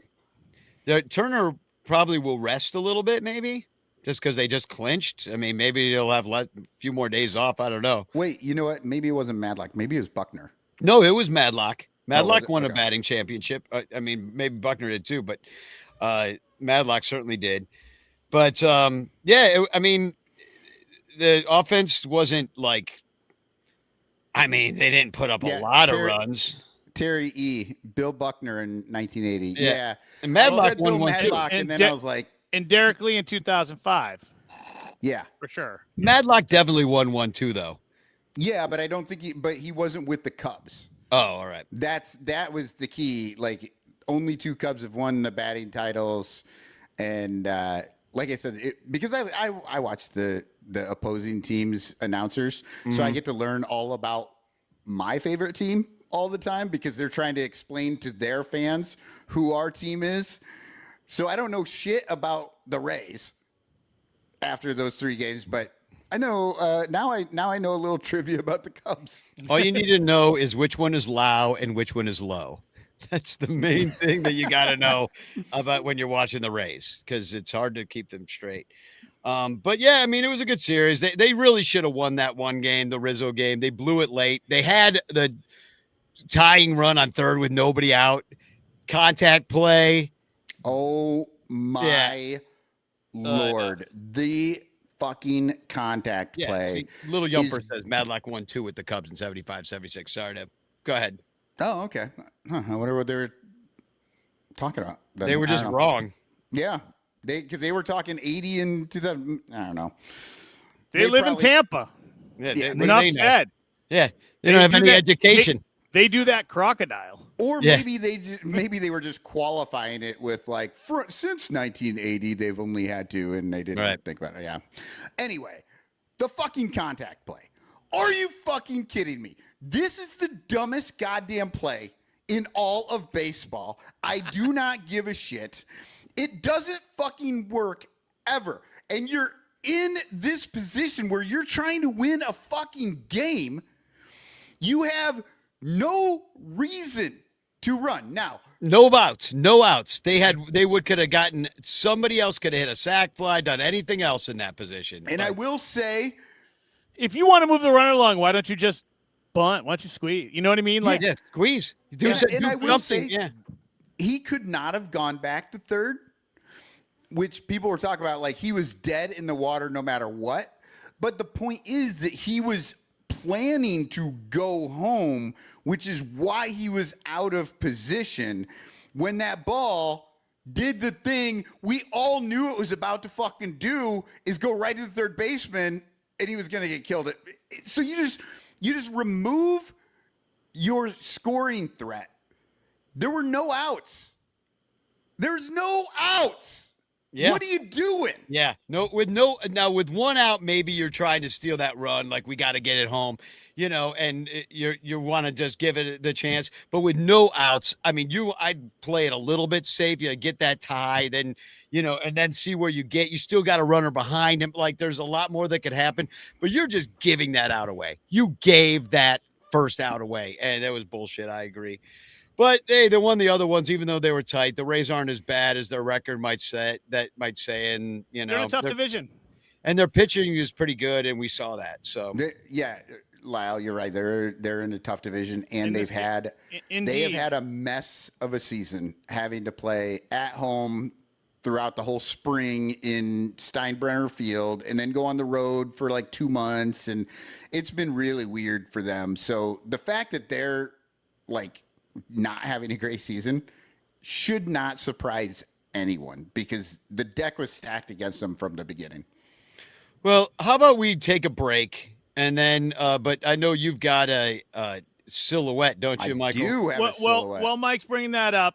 Turner probably will rest a little bit, maybe. Just because they just clinched. I mean, maybe he'll have a few more days off. I don't know. Wait, you know what? Maybe it wasn't Madlock. Maybe it was Buckner. No, it was Madlock. Madlock won a Okay. batting championship. I mean, maybe Buckner did too, but Madlock certainly did. But I mean, the offense wasn't like. I mean, they didn't put up a lot of runs. Terry E. Bill Buckner in 1980. Yeah. And Madlock won Bill one too. Madlock, and then I was like. And Derek Lee in 2005. Yeah. For sure. Madlock definitely won one too, though. Yeah, but I don't think he wasn't with the Cubs. Oh, all right. That was the key. Like, only 2 Cubs have won the batting titles. And like I said, because I watch the opposing team's announcers, so I get to learn all about my favorite team all the time because they're trying to explain to their fans who our team is. So I don't know shit about the Rays after those 3 games, but I know now I know a little trivia about the Cubs. All you need to know is which one is Lau and which one is low. That's the main thing that you got to know about when you're watching the Rays, because it's hard to keep them straight. But yeah, I mean, it was a good series. They really should have won that one game, the Rizzo game. They blew it late. They had the tying run on third with nobody out. Contact play. Oh my Lord. The fucking contact play. See, Little Yumper says Madlock won 2 with the Cubs in 75-76. Sorry to go ahead. Oh, okay. Huh, I wonder what they were talking about. They were just wrong. Yeah. They were talking 80 in 2000. I don't know. They live in Tampa. Yeah, Enough said. Yeah. They don't have any education. They do that crocodile. Or maybe they were just qualifying it with like since 1980 they've only had 2 and they didn't think about it. Yeah. Anyway, the fucking contact play. Are you fucking kidding me? This is the dumbest goddamn play in all of baseball. I do not give a shit. It doesn't fucking work ever. And you're in this position where you're trying to win a fucking game. You have no reason to run. Now, no outs. They could have gotten somebody else, could have hit a sac fly, done anything else in that position. And I will say, if you want to move the runner along, why don't you just bunt? Why don't you squeeze? You know what I mean? Like, squeeze. Do I will something. Say, he could not have gone back to third, which people were talking about, like he was dead in the water no matter what. But the point is that he was planning to go home, which is why he was out of position when that ball did the thing we all knew it was about to fucking do, is go right to the third baseman, and he was going to get killed. So you just remove your scoring threat. There were no outs. There's no outs. Yeah. What are you doing? Yeah. Now with 1 out, maybe you're trying to steal that run. Like, we got to get it home, and you want to just give it the chance. But with no outs, I mean, I'd play it a little bit safe. You get that tie, then, and then see where you get. You still got a runner behind him. Like, there's a lot more that could happen, but you're just giving that out away. You gave that first out away, and that was bullshit. I agree. But hey, they won the other ones, even though they were tight. The Rays aren't as bad as their record might say. And they're in a tough division, and their pitching is pretty good, and we saw that. So Lyle, you're right. They're in a tough division, and they have had a mess of a season, having to play at home throughout the whole spring in Steinbrenner Field, and then go on the road for like 2 months, and it's been really weird for them. So the fact that they're like not having a great season should not surprise anyone, because the deck was stacked against them from the beginning. Well, how about we take a break, and then but I know you've got a silhouette, don't you, Michael? I do have a silhouette. Well, Mike's bringing that up.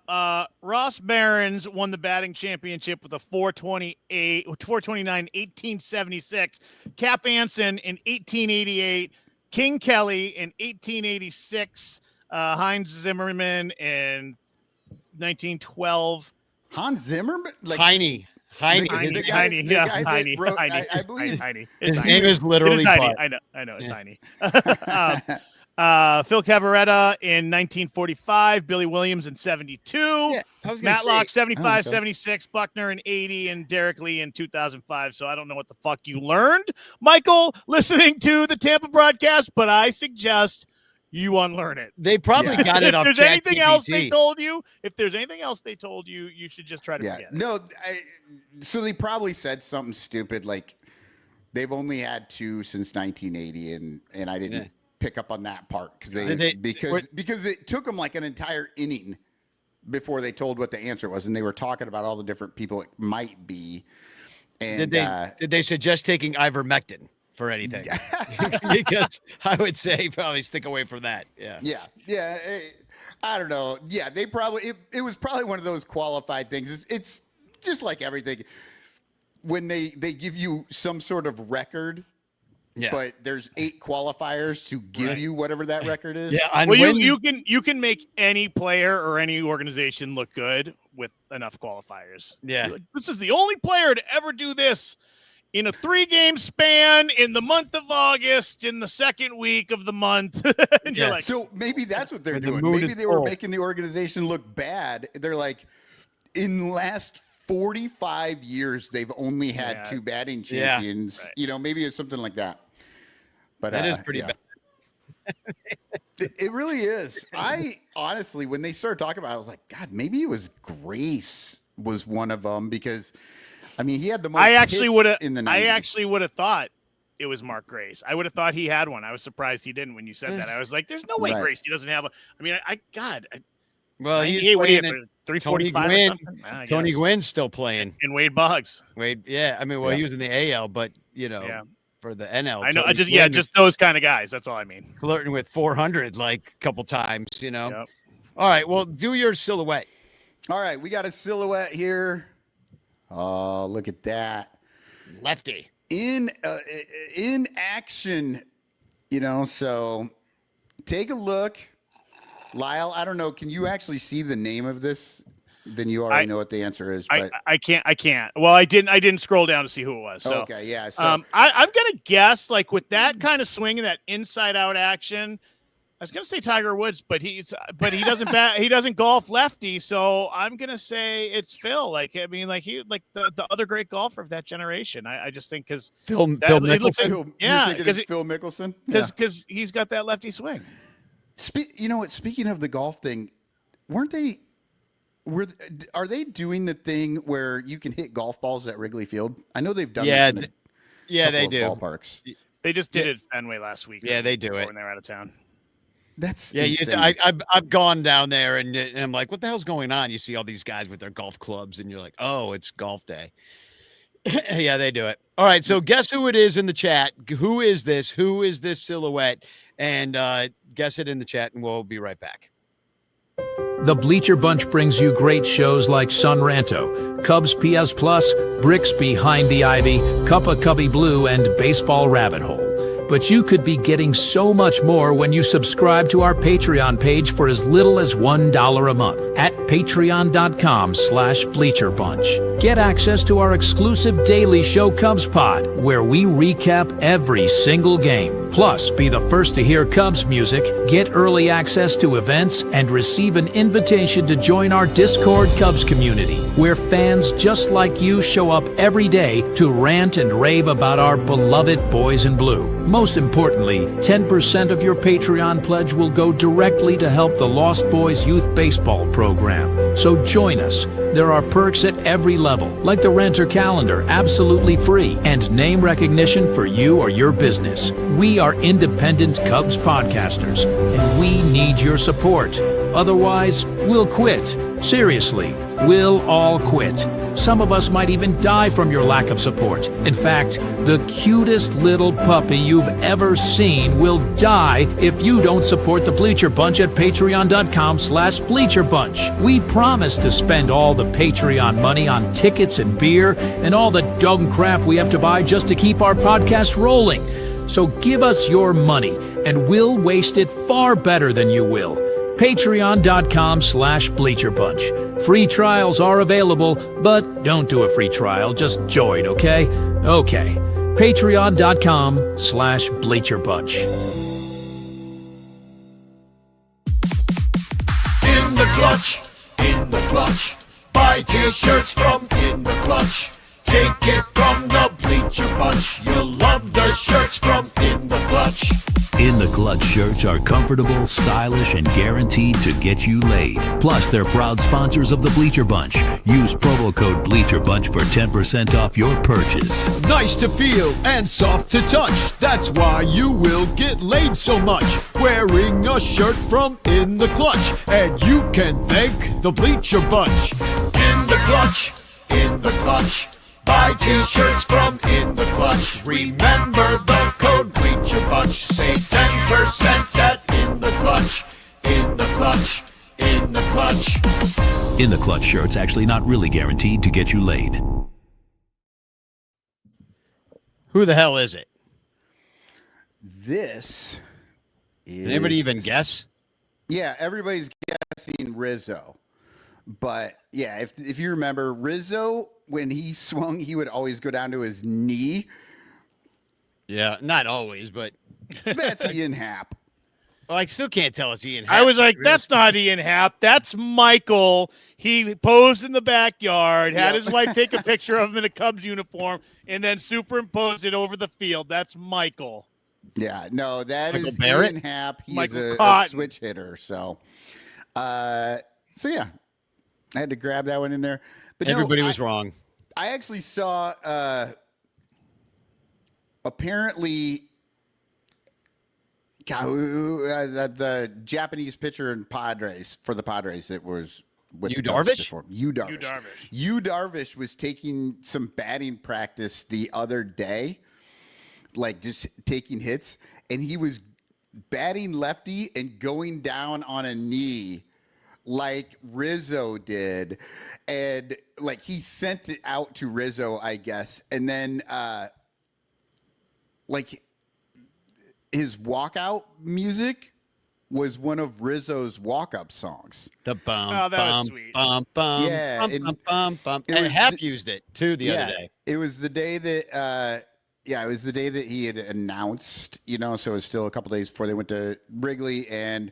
Ross Barons won the batting championship with a 429, 1876. Cap Anson in 1888. King Kelly in 1886. Heinz Zimmerman in 1912. Hans Zimmerman? Heine. I believe his name is literally Heine. I know. It's Heine. Phil Cavaretta in 1945. Billy Williams in 72. Matlock 75, 76. Buckner in 80. And Derek Lee in 2005. So I don't know what the fuck you learned, Michael, listening to the Tampa broadcast, but I suggest you unlearn it. They probably got it off. If there's anything else they told you, you should just try to forget it. No, so they probably said something stupid like they've only had 2 since 1980, and I didn't pick up on that part because it took them like an entire inning before they told what the answer was, and they were talking about all the different people it might be. And did they suggest taking ivermectin for anything? Because I would say probably stick away from that. Yeah. I don't know. Yeah, they probably it was probably one of those qualified things. It's just like everything when they give you some sort of record Yeah. but there's 8 qualifiers to give you whatever that record is. Yeah. And Well, when, you can make any player or any organization look good with enough qualifiers. Yeah. Like, this is the only player to ever do this in a 3-game span in the month of August in the second week of the month. And you're like, So maybe that's what they're When the doing. moon Maybe is they were full. making the organization look bad. They're like, in the last 45 years, they've only had Yeah. 2 batting Yeah. champions. Right. You know, maybe it's something like that. But that is pretty yeah. bad. It really is. I honestly, when they started talking about it, I was like, God, maybe it was Grace was one of them because, I mean, he had the most I actually hits would have. in the 90s. I actually would have thought it was Mark Grace. I would have thought he had one. I was surprised he didn't when you said that. I was like, "There's no way Right. Grace he doesn't have a." I mean, Well, he's 98, what do you playing have, it. 345 or Gwynn- something. I Tony guess. Gwynn's still playing. And Wade Boggs. Wade, yeah. I mean, well, Yeah. he was in the AL, but Yeah. for the NL, I know. Tony Just Gwynn just those kind of guys. That's all I mean. flirting with 400 like a couple times. Yep. All right. Well, do your silhouette. All right, we got a silhouette here. Oh, look at that. Lefty. In action, so take a look. Lyle, I don't know. Can you actually see the name of this? Then you already know what the answer is. But I can't. Well, I didn't scroll down to see who it was. So okay, yeah. So I'm gonna guess like with that kind of swing and that inside out action. I was gonna say Tiger Woods, but he doesn't he doesn't golf lefty, so I'm gonna say it's Phil. Like I mean, like he like the other great golfer of that generation. I just think because Phil it looks Mickelson. like- yeah, you're thinking it's 'cause Phil Mickelson? because he's got that lefty swing. You know what? Speaking of the golf thing, are they doing the thing where you can hit golf balls at Wrigley Field? I know they've done Yeah, this in yeah, couple they of do. ballparks. They just did it at Fenway last week. Yeah, they do it. when they're out of town. That's Yeah, insane. I've gone down there and I'm like, what the hell's going on? You see all these guys with their golf clubs, and you're like, oh, it's golf day. Yeah, they do it. All right, so guess who it is in the chat? Who is this? Who is this silhouette? And guess it in the chat, and we'll be right back. The Bleacher Bunch brings you great shows like Sun Ranto, Cubs PS Plus, Bricks Behind the Ivy, Cuppa Cubby Blue, and Baseball Rabbit Hole. But you could be getting so much more when you subscribe to our Patreon page for as little as $1 a month at patreon.com/bleacherbunch. Get access to our exclusive daily show Cubs Pod, where we recap every single game. Plus, be the first to hear Cubs music, get early access to events, and receive an invitation to join our Discord Cubs community, where fans just like you show up every day to rant and rave about our beloved boys in blue. Most importantly, 10% of your Patreon pledge will go directly to help the Lost Boys Youth Baseball program. So join us. There are perks at every level, like the Renter Calendar, absolutely free, and name recognition for you or your business. We are independent Cubs podcasters, and we need your support. Otherwise, we'll quit. Seriously, we'll all quit. Some of us might even die from your lack of support. In fact, the cutest little puppy you've ever seen will die if you don't support the Bleacher Bunch at patreon.com/bleacherbunch. We promise to spend all the Patreon money on tickets and beer and all the dog crap we have to buy just to keep our podcast rolling. So give us your money, and we'll waste it far better than you will. Patreon.com/bleacherbunch. Free trials are available, but don't do a free trial. Just join, okay? Okay. Patreon.com/bleacherbunch. In the clutch, in the clutch. Buy t-shirts from In the Clutch. Take it from the Bleacher Bunch. You'll love the shirts from In the Clutch. In the Clutch shirts are comfortable, stylish, and guaranteed to get you laid. Plus, they're proud sponsors of the Bleacher Bunch. Use promo code BleacherBunch for 10% off your purchase. Nice to feel and soft to touch. That's why you will get laid so much. Wearing a shirt from In the Clutch. And you can thank the Bleacher Bunch. In the Clutch, in the Clutch. Buy t-shirts from In the Clutch. Remember the code Bleacher Bunch. Save 10% at In the Clutch. In the Clutch, in the Clutch. In the Clutch shirts actually not really guaranteed to get you laid. Who the hell is it? this is. Did anybody even guess? Yeah, everybody's guessing Rizzo. But yeah, if you remember, Rizzo, when he swung, he would always go down to his knee. Yeah, not always, but That's Ian Happ. well, I still can't tell it's Ian. I was like, that's not Ian Happ. That's Michael. He posed in the backyard, had his wife take a picture of him in a Cubs uniform, and then superimposed it over the field. That's Michael. Yeah, no, that Michael is Barrett? Ian Happ. He's Michael a Cotton. switch hitter. So yeah, I had to grab that one in there. But Everybody no, was wrong. I actually saw apparently the Japanese pitcher in Padres for the Padres. It was Yu Darvish? Yu Darvish was taking some batting practice the other day, like just taking hits, and he was batting lefty and going down on a knee like Rizzo did, and like he sent it out to Rizzo, I guess, and then like his walkout music was one of Rizzo's walk-up songs. The bum, Oh, that was bum, sweet. bum, bum, Yeah, bum, and bum, bum, bum. it And was Hap used it too the other day. It was the day that it was the day that he had announced, so it was still a couple days before they went to Wrigley, and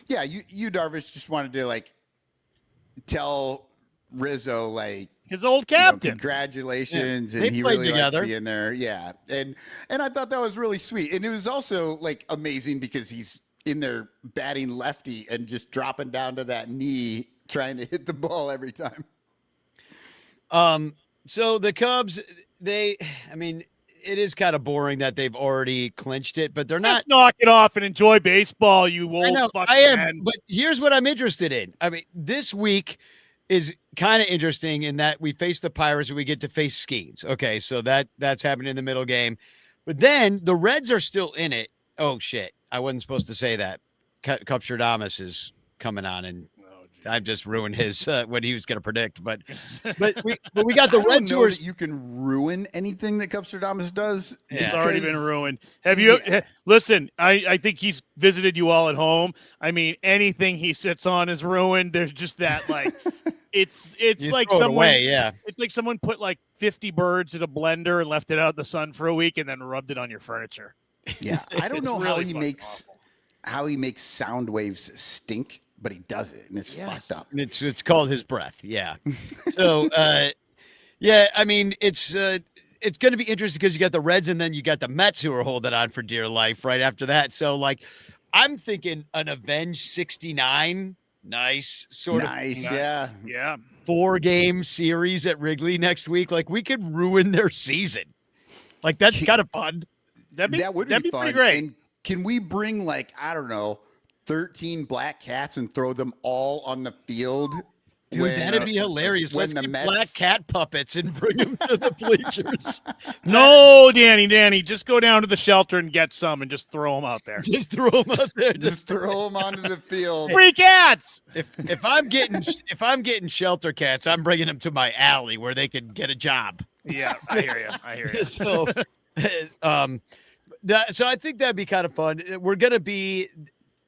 yeah, you Darvish just wanted to like tell Rizzo like His old captain. congratulations, Yeah. and They he played really together. liked being there. Yeah, and I thought that was really sweet, and it was also like amazing because he's in there batting lefty and just dropping down to that knee, trying to hit the ball every time. So the Cubs, it is kind of boring that they've already clinched it, but they're not. Let's knock it off and enjoy baseball, you old I know, fucking I am, man. but here's what I'm interested in. I mean, this week is kind of interesting in that we face the Pirates and we get to face Skeens. Okay, so that's happening in the middle game. But then the Reds are still in it. Oh, shit. I wasn't supposed to say that. Cupstradamus is coming on, and I've just ruined his what he was going to predict. But we got the I don't Reds who know are. that you can ruin anything that Cupstradamus does. Yeah. It's already been because- ruined. Have you listen? I think he's visited you all at home. I mean, anything he sits on is ruined. There's just that like it's You like throw it someone away, yeah. it's like someone put like 50 birds in a blender and left it out in the sun for a week and then rubbed it on your furniture. Yeah, I don't It's know really fucking how he makes sound waves stink, but he does it, and it's fucked up. It's called his breath. Yeah. So yeah, I mean it's going to be interesting because you got the Reds and then you got the Mets who are holding on for dear life right after that. So like, I'm thinking an Avenged 69, nice sort of Yeah. Yeah. 4-game series at Wrigley next week. Like we could ruin their season. Like that's kind of fun. That'd be That would that'd be be fun. pretty great. And can we bring like, I don't know, 13 black cats and throw them all on the field? Dude, that'd be hilarious. when Let's the get Mets- black cat puppets and bring them to the bleachers. No, Danny, just go down to the shelter and get some and just throw them out there. Just throw them out there. Just throw them onto the field. Free cats. If I'm getting shelter cats, I'm bringing them to my alley where they can get a job. Yeah, I hear you. So, so I think that'd be kind of fun. We're gonna be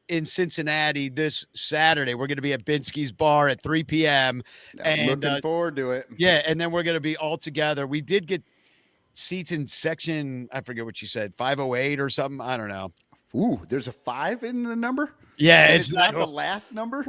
in Cincinnati this Saturday. We're gonna be at Binsky's Bar at 3 p.m. I'm looking forward to it. Yeah, and then we're gonna be all together. We did get seats in section, I forget what you said, 508 or something. I don't know. Ooh, there's a 5 in the number? Yeah, And it's it's not the last number?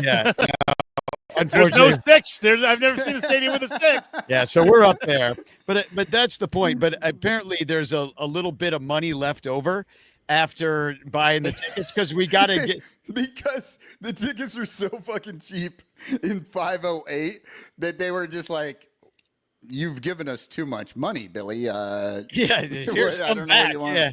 yeah. There's no Unfortunately, 6. I've never seen a stadium with a 6. yeah, so we're up there, but that's the point. But apparently, there's a little bit of money left over after buying the tickets because we got to get. Because the tickets were so fucking cheap in 508 that they were just like, you've given us too much money, Billy. Yeah, here's I some don't know what back. you want. Yeah.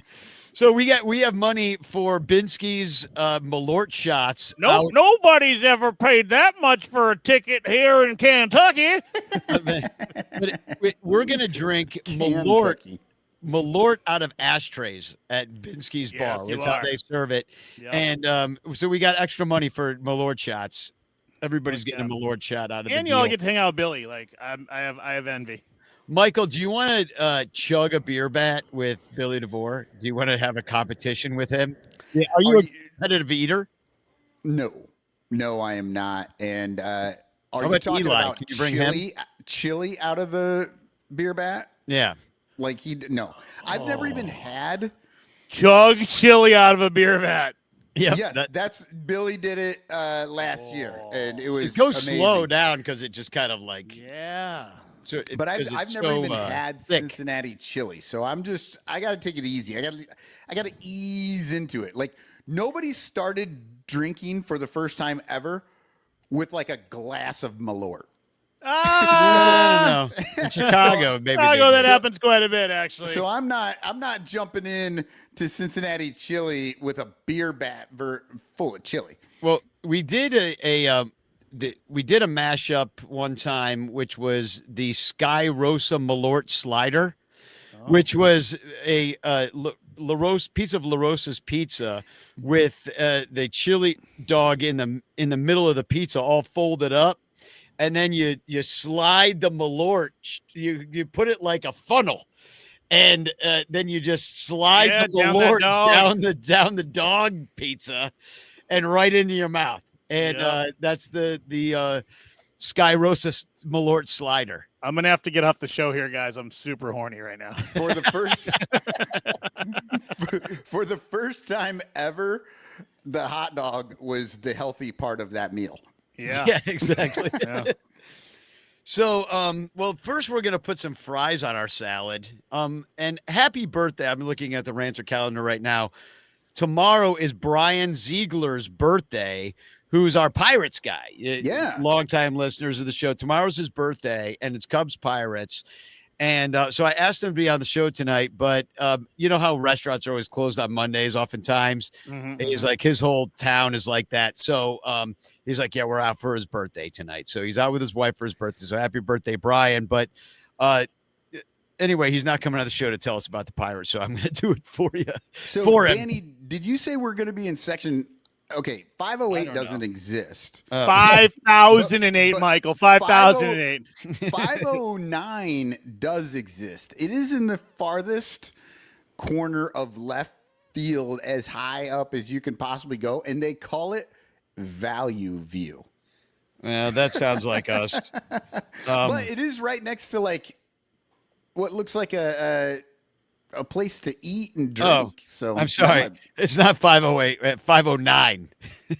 So we have money for Binsky's Malort shots. No, nobody's ever paid that much for a ticket here in Kentucky. But we're gonna drink Kentucky. Malort out of ashtrays at Binsky's Yes, Bar. you That's how are. they serve it. Yep. And so we got extra money for Malort shots. Everybody's getting a Malort shot out of And the you all deal. get to hang out with Billy. Like I have envy. Michael, do you want to chug a beer bat with Billy DeVore? Do you want to have a competition with him? Yeah. Are Are you a you? competitive eater? No, no, I am not. And are How you about talking Eli? about Can you bring him? chili out of the beer bat? Yeah. Like no, I've never even had. Chug chili out of a beer vat. Yeah. Yes, that's Billy did it last year, and it was It goes amazing. slow down because it just kind of like. Yeah. So But 'cause I've it's never so, even had thick. Cincinnati chili, so I got to take it easy. I got to ease into it. Like nobody started drinking for the first time ever with like a glass of Malort. No. In Chicago, maybe. Chicago, they that do. happens quite a bit, actually. So I'm not jumping in to Cincinnati chili with a beer bat full of chili. Well, we did we did a mashup one time, which was the Sky Rosa Malort slider, which was a piece of La Rosa's pizza with the chili dog in the middle of the pizza, all folded up, and then you slide the Malort, you put it like a funnel. And then you just slide the down that Malort dog. down the dog pizza, and right into your mouth. And that's the Sky Rosa Malort slider. I'm gonna have to get off the show here, guys. I'm super horny right now. For the first for the first time ever, the hot dog was the healthy part of that meal. Yeah. Yeah, exactly. Yeah. So, well, first we're gonna put some fries on our salad. And happy birthday! I'm looking at the Ranter calendar right now. Tomorrow is Brian Ziegler's birthday, who's our Pirates guy. Yeah. Longtime listeners of the show. Tomorrow's his birthday, and it's Cubs Pirates. And so I asked him to be on the show tonight, but you know how restaurants are always closed on Mondays oftentimes. He's like, his whole town is like that. So he's like, yeah, we're out for his birthday tonight. So he's out with his wife for his birthday. So happy birthday, Brian. But anyway, he's not coming on the show to tell us about the Pirates. So I'm going to do it for you. So, for him. Danny, did you say we're going to be in section? Okay, 508 doesn't exist. 5,008, but Michael. 5,008. 509 does exist. It is in the farthest corner of left field, as high up as you can possibly go, and they call it Value View. Well, that sounds like us. But it is right next to like what looks like a place to eat and drink. Oh, so I'm sorry. It's not 508, 509.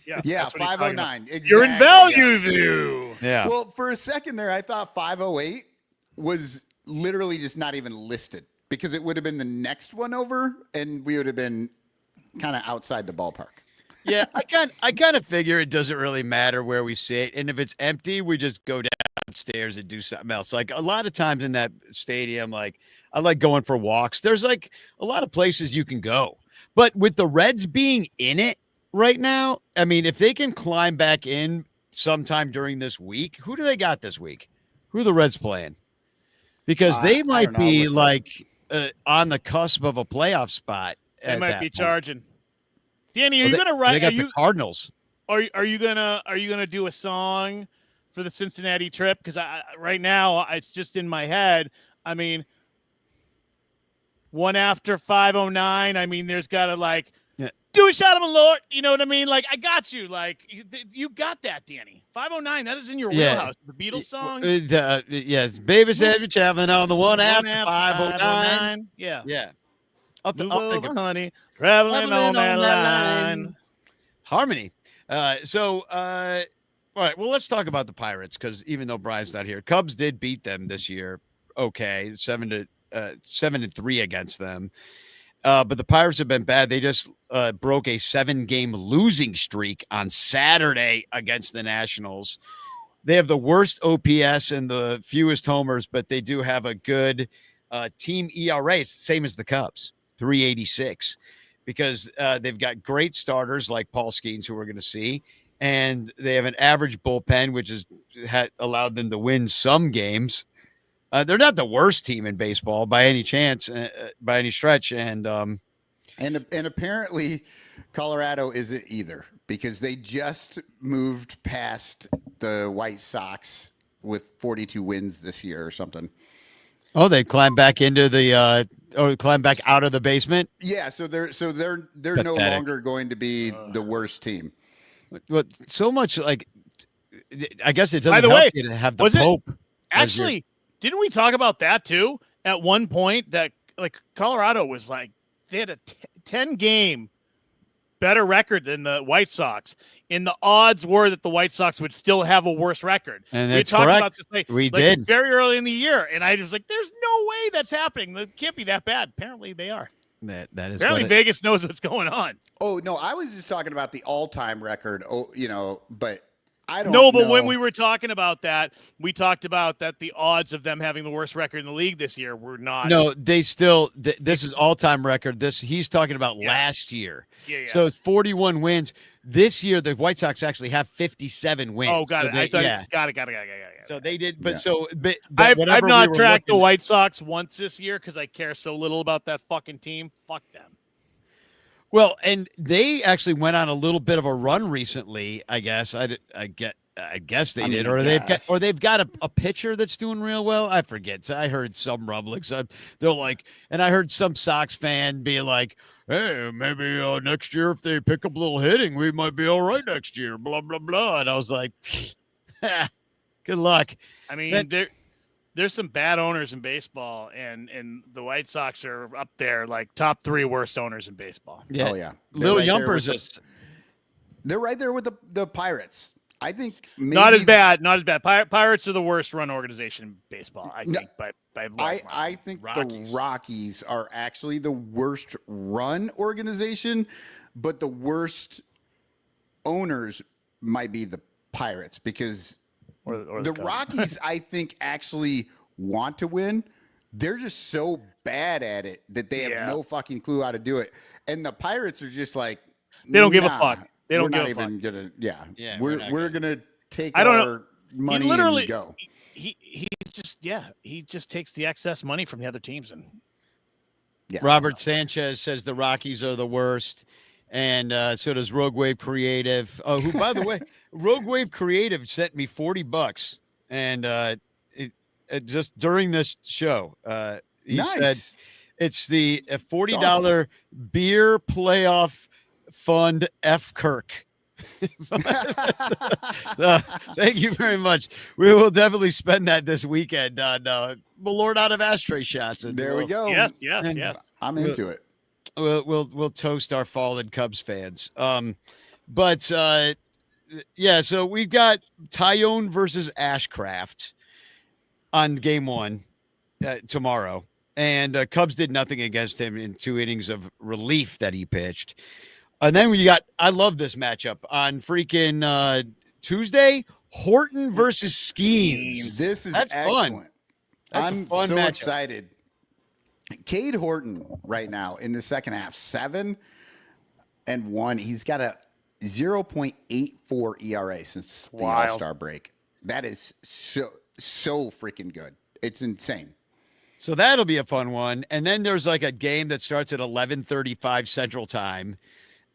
Yeah, that's what he's talking 509. Exactly. You're in Value View. Yeah. Well, for a second there, I thought 508 was literally just not even listed because it would have been the next one over, and we would have been kind of outside the ballpark. Yeah, I kind of figure it doesn't really matter where we sit, and if it's empty, we just go downstairs and do something else. Like a lot of times in that stadium, like I like going for walks. There's like a lot of places you can go, but with the Reds being in it right now, I mean, if they can climb back in sometime during this week, who do they got this week? Who are the Reds playing? Because they might be like on the cusp of a playoff spot. They might be point. Charging. Danny, are you They gonna write? They got the Cardinals. Are you gonna do a song for the Cincinnati trip? Because right now it's just in my head. I mean, one after 509. I mean, there's got to like do a shot of a Lord. You know what I mean? Like I got you. Like you got that, Danny. 509. That is in your wheelhouse. The Beatles song. Yes, baby said you're traveling on the one after 509. Yeah. Yeah. Move I'll over, think of honey. Traveling on that line. Harmony. All right. Well, let's talk about the Pirates because even though Brian's not here, Cubs did beat them this year. Okay, 7-3 against them. But the Pirates have been bad. They just broke a 7-game losing streak on Saturday against the Nationals. They have the worst OPS and the fewest homers, but they do have a good team ERA. It's the same as the Cubs, 3.86, because they've got great starters like Paul Skeens, who we're going to see, and they have an average bullpen, which has allowed them to win some games. They're not the worst team in baseball by any chance, by any stretch, and apparently Colorado isn't either because they just moved past the White Sox with 42 wins this year or something. Oh, they climb back into the or climb back out of the basement. Yeah, so they're no Pathetic. longer going to be the worst team. But so much like, I guess it By doesn't the help way, you to have the was it Pope. as your- Actually, didn't we talk about that too at one point? That like Colorado was like they had a 10-game better record than the White Sox, and the odds were that the White Sox would still have a worse record. And we that's talked correct. about this We like did. very early in the year, and I was like, "There's no way that's happening. That can't be that bad." Apparently, they are. that is Apparently, what Vegas knows what's going on. Oh no, I was just talking about the all-time record. Oh, but I don't No, but know. when we were talking about that, we talked about that the odds of them having the worst record in the league this year were not. No, they still. This is all-time record. He's talking about last year. Yeah. So it's 41 wins. This year, the White Sox actually have 57 wins. Oh, got So it. they- Got it. So they did, but Yeah. so but I've whatever not we were tracked the looking- White Sox once this year because I care so little about that fucking team. Fuck them. Well, and they actually went on a little bit of a run recently. I guess I guess they I mean, did, I or guess. they've got a pitcher that's doing real well. I forget. So I heard some rumblings. They're like, and I heard some Sox fan be like, "Hey, maybe next year if they pick up a little hitting, we might be all right next year." Blah blah blah. And I was like, "Good luck." I mean, That- there's some bad owners in baseball, and the White Sox are up there, like top 3 worst owners in baseball. Yeah, Oh yeah, Lil right there Yumpers with is. they're right there with the Pirates. I think maybe Not as bad. Pirates are the worst run organization in baseball, I No, think. By a large margin. I think Rockies. the Rockies are actually the worst run organization, but the worst owners might be the Pirates because or the Cubs. Rockies, I think, actually want to win. They're just so bad at it that they have Yeah. no fucking clue how to do it. And the Pirates are just like They don't give a "Nah, fuck. They don't we're not give a even gonna. Yeah, Yeah, we're we're not gonna take I don't know. our money literally- and go. he just takes the excess money from the other teams and Yeah, Robert Sanchez says the Rockies are the worst, and so does Rogue Wave Creative. Oh, who, by the way, Rogue Wave Creative sent me $40, and just during this show, he said nice. it's the $40 beer playoff fund F Kirk. Thank you very much. We will definitely spend that this weekend on Lord out of ashtray shots. And There we go. yes. I'm into it. We'll toast our fallen Cubs fans. But yeah, so we've got Tyone versus Ashcraft on game 1 tomorrow, and Cubs did nothing against him in 2 innings of relief that he pitched. And then we got, I love this matchup on freaking Tuesday, Horton versus Skeens. This is That's fun. excellent. That's a I'm fun so matchup. excited. Cade Horton right now in the second half, 7-1. He's got a 0.84 ERA since the Wild. All-Star break. That is so freaking good. It's insane. So that'll be a fun one. And then there's like a game that starts at 11:35 Central Time.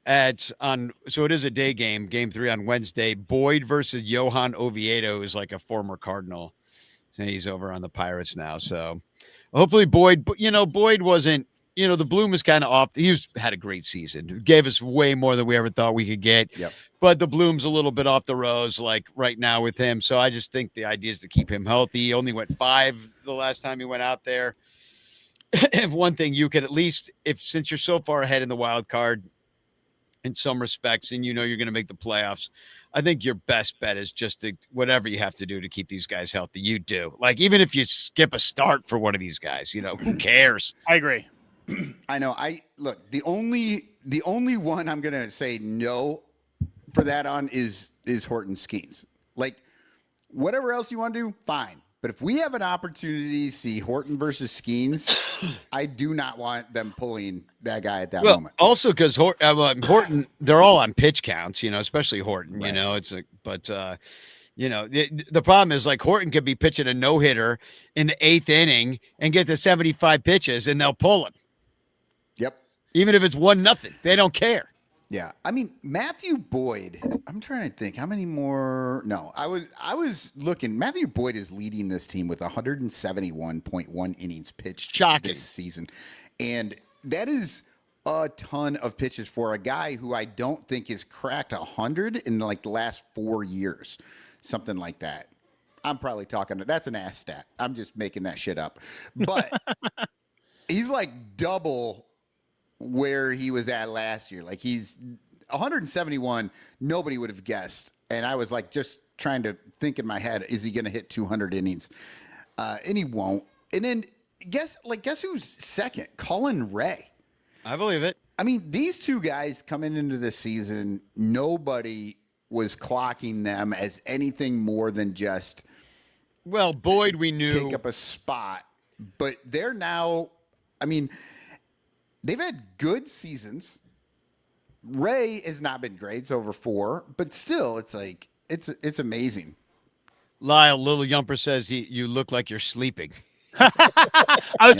So it is a day game, game 3 on Wednesday. Boyd versus Johan Oviedo is like a former Cardinal. So he's over on the Pirates now. So hopefully Boyd, Boyd wasn't, the bloom was kind of off. Had a great season. Gave us way more than we ever thought we could get. Yep. But the bloom's a little bit off the rose, like right now with him. So I just think the idea is to keep him healthy. He only went 5 the last time he went out there. If one thing you could at least, since you're so far ahead in the wild card in some respects, and you're going to make the playoffs, I think your best bet is just to whatever you have to do to keep these guys healthy, you do. Like, even if you skip a start for one of these guys, who cares? I agree. I know. Look, the only one I'm gonna say no for that on is Horton Skeens. Like, whatever else you want to do, fine. But if we have an opportunity to see Horton versus Skeens, I do not want them pulling that guy at that moment. Also because Horton, they're all on pitch counts, especially Horton. Right. The problem is like Horton could be pitching a no hitter in the 8th inning and get to 75 pitches, and they'll pull him. Yep. Even if it's 1-0, they don't care. Yeah, I mean Matthew Boyd. I'm trying to think how many more. No, I was looking. Matthew Boyd is leading this team with 171.1 innings pitched Shocking. this season, and that is a ton of pitches for a guy who I don't think has cracked 100 in like the last 4 years, something like that. I'm probably talking. That's an ass stat. I'm just making that shit up, but he's like double where he was at last year. Like he's 171, nobody would have guessed. And I was like, just trying to think in my head, is he going to hit 200 innings? And he won't. And then guess who's second? Colin Ray. I believe it. I mean, these two guys coming into this season, nobody was clocking them as anything more than just Well, Boyd, we knew. take up a spot, but they're now, I mean, they've had good seasons. Ray has not been great. It's over 4, but still, it's like it's amazing. Lyle Little Yumper says you look like you're sleeping. I was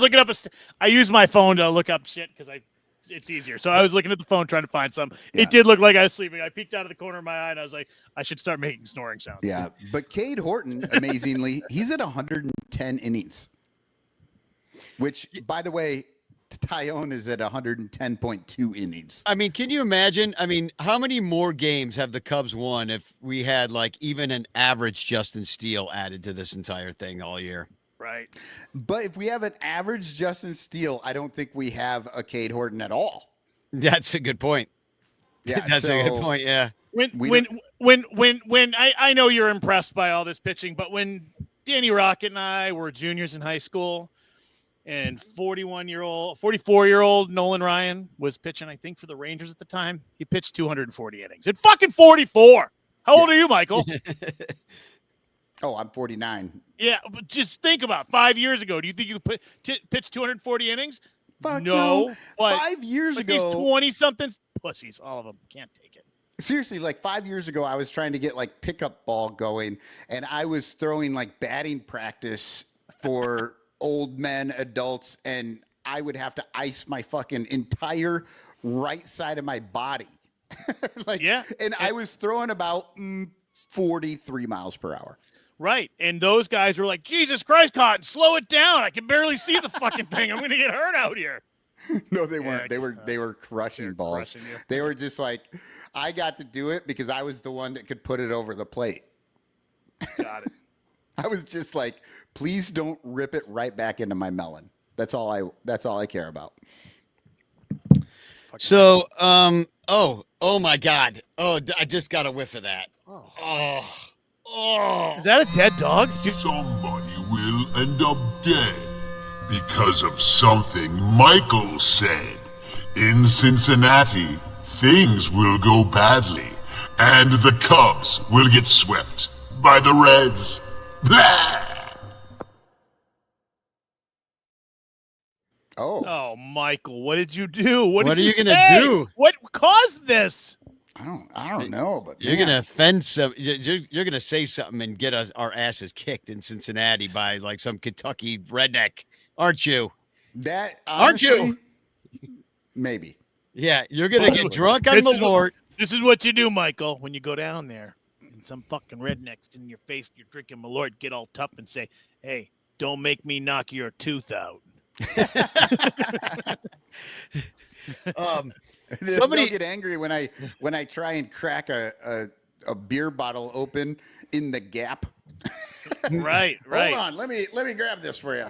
looking up. I use my phone to look up shit because it's easier. So I was looking at the phone trying to find something. Yeah. It did look like I was sleeping. I peeked out of the corner of my eye and I was like, I should start making snoring sounds. Yeah, but Cade Horton, amazingly, he's at 110 innings, which, by the way, Tyone is at 110.2 innings. I mean, can you imagine? I mean, how many more games have the Cubs won if we had like even an average Justin Steele added to this entire thing all year? Right. But if we have an average Justin Steele, I don't think we have a Cade Horton at all. That's a good point. Yeah, That's a good point. Yeah. When I know you're impressed by all this pitching, but when Danny Rocket and I were juniors in high school, and 44-year-old Nolan Ryan was pitching, I think, for the Rangers at the time. He pitched 240 innings. At fucking 44. How old are you, Michael? Oh, I'm 49. Yeah, but just think about 5 years ago. Do you think you could pitch 240 innings? Fuck no. But, 5 years but ago. these 20-somethings, pussies, all of them, can't take it. Seriously, like 5 years ago, I was trying to get like pickup ball going, and I was throwing like batting practice for old men, adults, and I would have to ice my fucking entire right side of my body. And I was throwing about 43 miles per hour. Right. And those guys were like, Jesus Christ, Cotton, slow it down. I can barely see the fucking thing. I'm going to get hurt out here. No, they weren't. They were crushing balls. Crushing you. They were just like, I got to do it because I was the one that could put it over the plate. Got it. I was just like, please don't rip it right back into my melon. That's all I care about. So, oh my God. Oh, I just got a whiff of that. Oh. Is that a dead dog? Somebody will end up dead because of something Michael said. In Cincinnati, things will go badly, and the Cubs will get swept by the Reds. Blah! Oh, Michael, what did you do? What are did you gonna say? do? What caused this? I don't know, but You're gonna offend some. You're gonna say something and get our asses kicked in Cincinnati by like some Kentucky redneck, aren't you? That Aren't you? honestly, maybe. Yeah, you're gonna get drunk on Malort. This is what you do, Michael, when you go down there and some fucking rednecks in your face, you're drinking Malort, get all tough and say, hey, don't make me knock your tooth out. Somebody get angry when I try and crack a beer bottle open in the gap. Right. Hold on, let me grab this for you.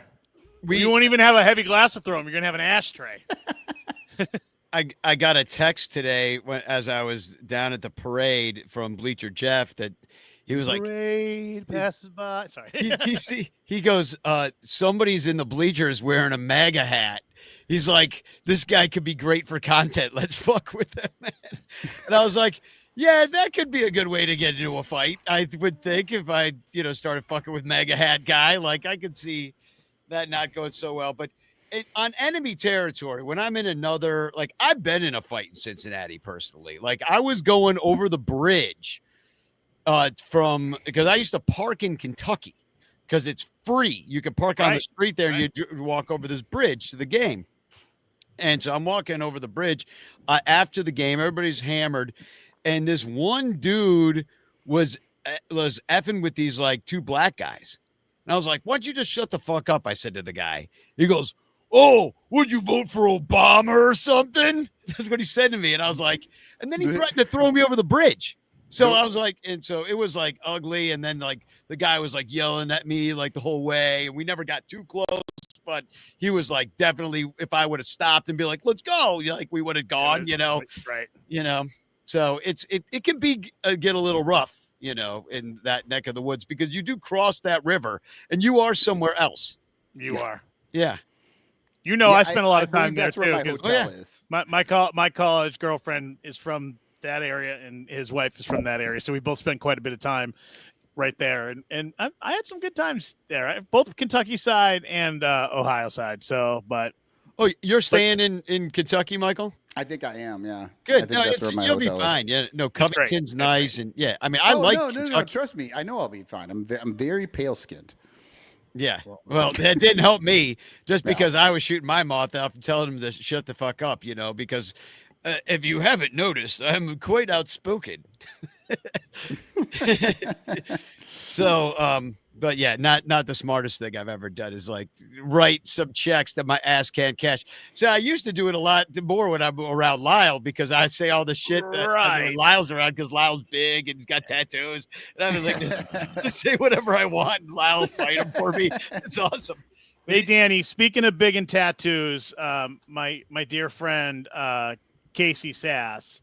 You won't even have a heavy glass to throw them. You're gonna have an ashtray. I got a text today as I was down at the parade from Bleacher Jeff that he was like, parade passes by. Sorry. he goes, somebody's in the bleachers wearing a MAGA hat. He's like, this guy could be great for content. Let's fuck with him, man. And I was like, yeah, that could be a good way to get into a fight. I would think if I, started fucking with MAGA hat guy, like I could see that not going so well. But on enemy territory, when I'm in another, like I've been in a fight in Cincinnati personally. Like I was going over the bridge because I used to park in Kentucky because it's free. You can park on the street there and you walk over this bridge to the game. And so I'm walking over the bridge after the game. Everybody's hammered, and this one dude was effing with these like two black guys. And I was like, "Why don't you just shut the fuck up?" I said to the guy. He goes, "Oh, would you vote for Obama or something?" That's what he said to me. And I was like, and then he threatened to throw me over the bridge. So I was like, and so it was like ugly. And then like the guy was like yelling at me like the whole way. And we never got too close, but he was like, definitely, if I would have stopped and be like, let's go, like we would have gone, Right. So it can be get a little rough, in that neck of the woods, because you do cross that river and you are somewhere else. You are. Yeah. I spent a lot of time there that's where too. my hotel is. My college girlfriend is from that area, and his wife is from that area, so we both spent quite a bit of time right there. And I had some good times there, both Kentucky side and Ohio side. So, but you're staying in Kentucky, Michael? I think I am. Yeah. Good. I think that's where my you'll be hotel is. fine. Yeah. No, Covington's nice, and yeah. I mean, I like Kentucky. No. Trust me, I know I'll be fine. I'm very pale skinned. Yeah. Well, that didn't help me just because I was shooting my mouth off and telling him to shut the fuck up, because if you haven't noticed, I'm quite outspoken. So, but yeah, not the smartest thing I've ever done is like write some checks that my ass can't cash. So I used to do it a lot more when I'm around Lyle, because I say all the shit that when Lyle's around, because Lyle's big and he's got tattoos. And I was like, just say whatever I want, and Lyle will fight him for me. It's awesome. Hey, Danny, speaking of big and tattoos, my dear friend Casey Sass.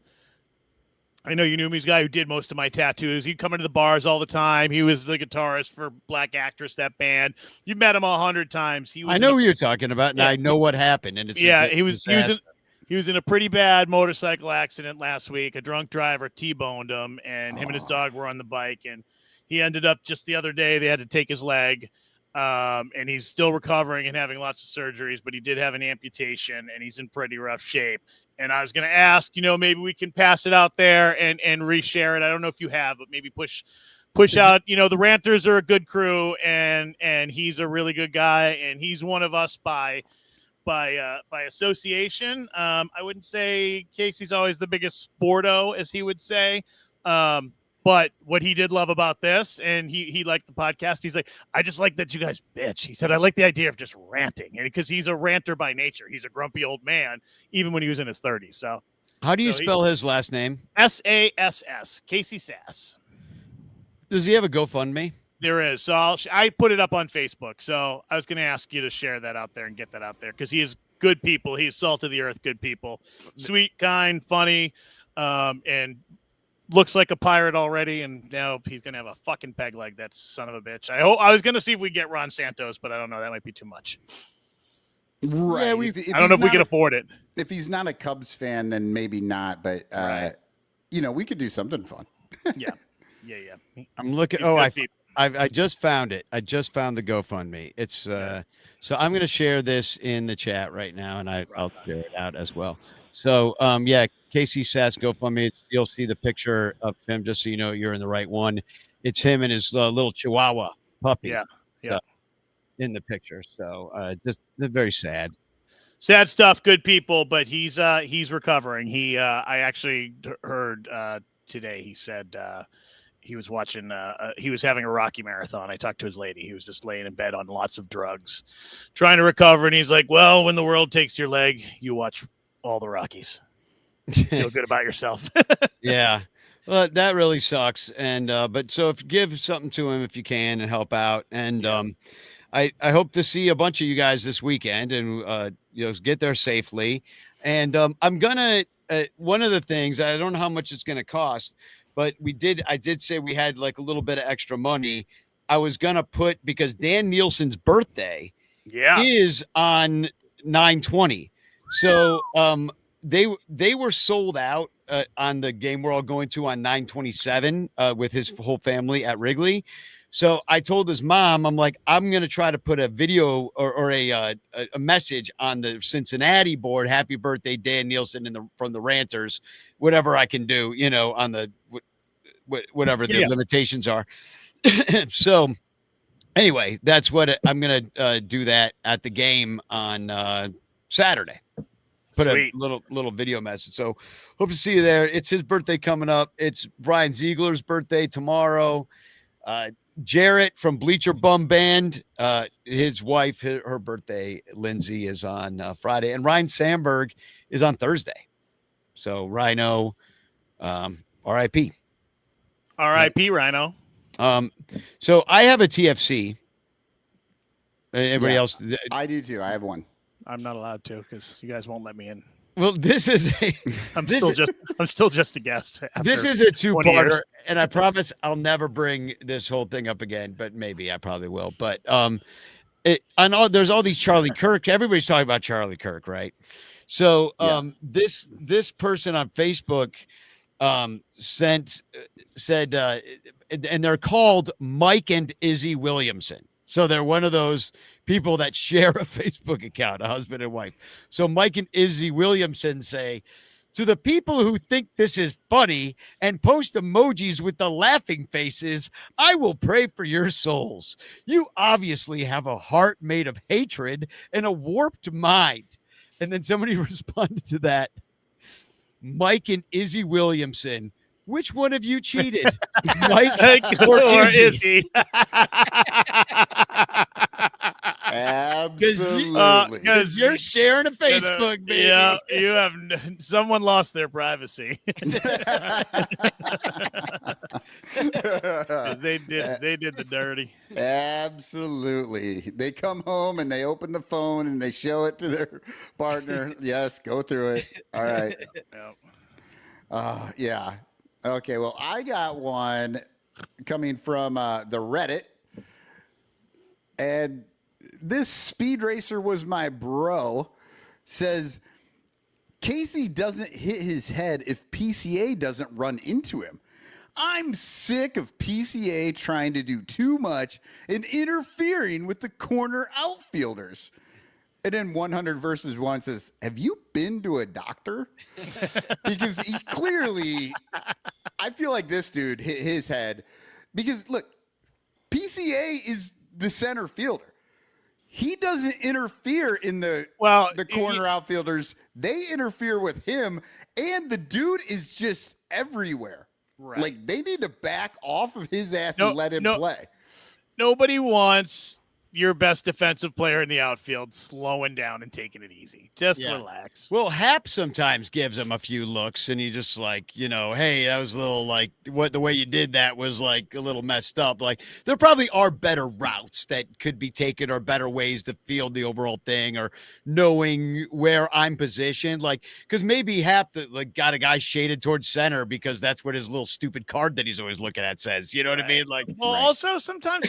I know you knew him. He's a guy who did most of my tattoos. He'd come into the bars all the time. He was the guitarist for Black Actress, that band. You've met him 100 times. I know who you're talking about, and I know what happened. And he was in a pretty bad motorcycle accident last week. A drunk driver T-boned him, and him and his dog were on the bike. And he ended up just the other day, they had to take his leg. And he's still recovering and having lots of surgeries, but he did have an amputation, and he's in pretty rough shape. And I was going to ask, maybe we can pass it out there and reshare it. I don't know if you have, but maybe push out. The Ranters are a good crew, and he's a really good guy, and he's one of us by association. I wouldn't say Casey's always the biggest sporto, as he would say. But what he did love about this, and he liked the podcast, he's like, I just like that you guys bitch. He said, I like the idea of just ranting. And because he's a ranter by nature. He's a grumpy old man, even when he was in his 30s. So how do you spell his last name? Sass, Casey Sass. Does he have a GoFundMe? There is. So I put it up on Facebook. So I was going to ask you to share that out there and get that out there, because he is good people. He's salt of the earth, good people. Sweet, kind, funny, and looks like a pirate already, and now he's gonna have a fucking peg leg. That son of a bitch. I was gonna see if we get Ron Santos, but I don't know. That might be too much. Right. Yeah, I don't know if we can afford it. If he's not a Cubs fan, then maybe not. But we could do something fun. Yeah. I'm looking. I just found it. I just found the GoFundMe. It's so I'm gonna share this in the chat right now, and I'll share it out as well. So, Casey Sass GoFundMe. You'll see the picture of him, just so you know you're in the right one. It's him and his little Chihuahua puppy. Yeah. In the picture. So, just very sad. Sad stuff. Good people, but he's recovering. I actually heard today. He said he was watching. He was having a Rocky marathon. I talked to his lady. He was just laying in bed on lots of drugs, trying to recover. And he's like, "Well, when the world takes your leg, you watch all the Rockies. Feel good about yourself." Yeah. Well, that really sucks. And but so if you give something to him if you can and help out. And I hope to see a bunch of you guys this weekend and get there safely. And I'm gonna one of the things, I don't know how much it's gonna cost, but I did say we had like a little bit of extra money. I was gonna put, because Dan Nielsen's birthday is on 9/20. So they were sold out on the game we're all going to on 9/27 with his whole family at Wrigley. So I told his mom, I'm like, I'm going to try to put a video or a message on the Cincinnati board. Happy birthday, Dan Nielsen from the Ranters, whatever I can do, on the whatever the limitations are. So anyway, that's what I'm going to do that at the game on Saturday. put Sweet. a little video message. So hope to see you there. It's his birthday coming up. It's Brian Ziegler's birthday tomorrow. Jarrett from Bleacher Bum Band, his wife, her birthday, Lindsay, is on Friday, and Ryan Sandberg is on Thursday. So Rhino, R.I.P. R.I.P. Rhino. So I have a TFC. Everybody else? I do too. I have one. I'm not allowed to because you guys won't let me in. Well, this is I'm still just a guest. This is a two-parter, and I promise I'll never bring this whole thing up again, but maybe I probably will. But there's all these Charlie Kirk. Everybody's talking about Charlie Kirk, right? So this person on Facebook said, and they're called Mike and Izzy Williamson. So they're one of those people that share a Facebook account, a husband and wife. So Mike and Izzy Williamson say, to the people who think this is funny and post emojis with the laughing faces, I will pray for your souls. You obviously have a heart made of hatred and a warped mind. And then somebody responded to that. Mike and Izzy Williamson, which one of you cheated? Mike or Izzy? Absolutely. Because you're sharing a Facebook, baby. Yeah, you have someone lost their privacy. They did the dirty. Absolutely. They come home and they open the phone and they show it to their partner. Yes, go through it. All right. Yep. Yeah. Okay, well, I got one coming from the Reddit, and this speed racer was my bro, says Casey doesn't hit his head if PCA doesn't run into him. I'm sick of PCA trying to do too much and interfering with the corner outfielders. And then 100 versus 1 says, have you been to a doctor? Because he clearly, I feel like this dude hit his head. Because, look, PCA is the center fielder. He doesn't interfere in the corner outfielders. They interfere with him, and the dude is just everywhere. Right. Like, they need to back off of his ass and let him play. Nobody wants your best defensive player in the outfield slowing down and taking it easy. Just relax. Well, Hap sometimes gives him a few looks, and he just like, hey, that was a little like the way you did that was like a little messed up. Like there probably are better routes that could be taken or better ways to field the overall thing or knowing where I'm positioned. Like, because maybe Hap got a guy shaded towards center because that's what his little stupid card that he's always looking at says. You know what I mean? Like, well, also sometimes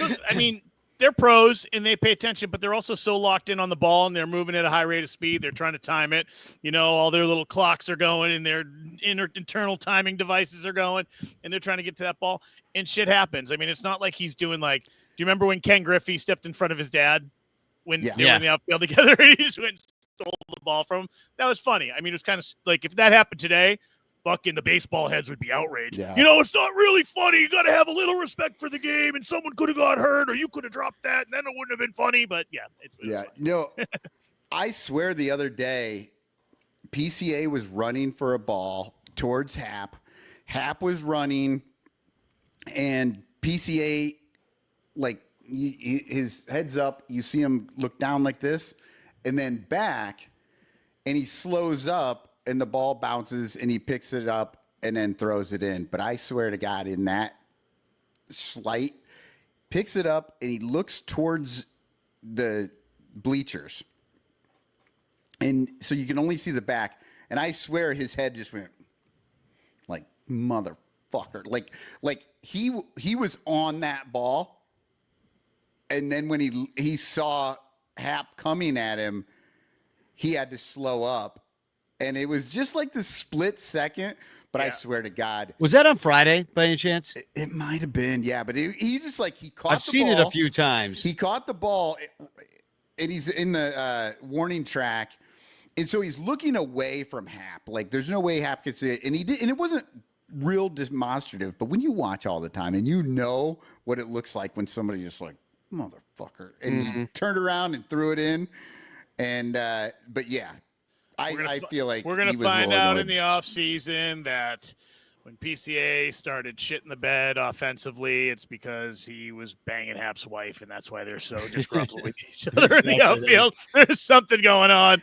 they're pros and they pay attention, but they're also so locked in on the ball and they're moving at a high rate of speed. They're trying to time it. All their little clocks are going and their internal timing devices are going and they're trying to get to that ball and shit happens. I mean, it's not like he's doing do you remember when Ken Griffey stepped in front of his dad when they were in the outfield together and he just went and stole the ball from him? That was funny. I mean, it was kind of like if that happened today, fucking the baseball heads would be outraged. Yeah. It's not really funny. You got to have a little respect for the game, and someone could have got hurt, or you could have dropped that, and then it wouldn't have been funny. But I swear the other day, PCA was running for a ball towards Hap. Hap was running, and PCA, his head's up. You see him look down like this, and then back, and he slows up. And the ball bounces, and he picks it up and then throws it in. But I swear to God, in that slight, picks it up, and he looks towards the bleachers. And so you can only see the back. And I swear his head just went like, motherfucker. Like he was on that ball. And then when he saw Hap coming at him, he had to slow up. And it was just like the split second, but I swear to God. Was that on Friday by any chance? It might have been, yeah. But he just he caught the ball. I've seen it a few times. He caught the ball, and he's in the warning track. And so he's looking away from Hap. Like, there's no way Hap could see it. And he did, and it wasn't real demonstrative. But when you watch all the time, and you know what it looks like when somebody just like, motherfucker. And he turned around and threw it in. And, but yeah. I feel like we're gonna he was find rolling out with- in the offseason that when PCA started shitting the bed offensively, it's because he was banging Hap's wife, and that's why they're so disgruntled with each other in the outfield. There's something going on.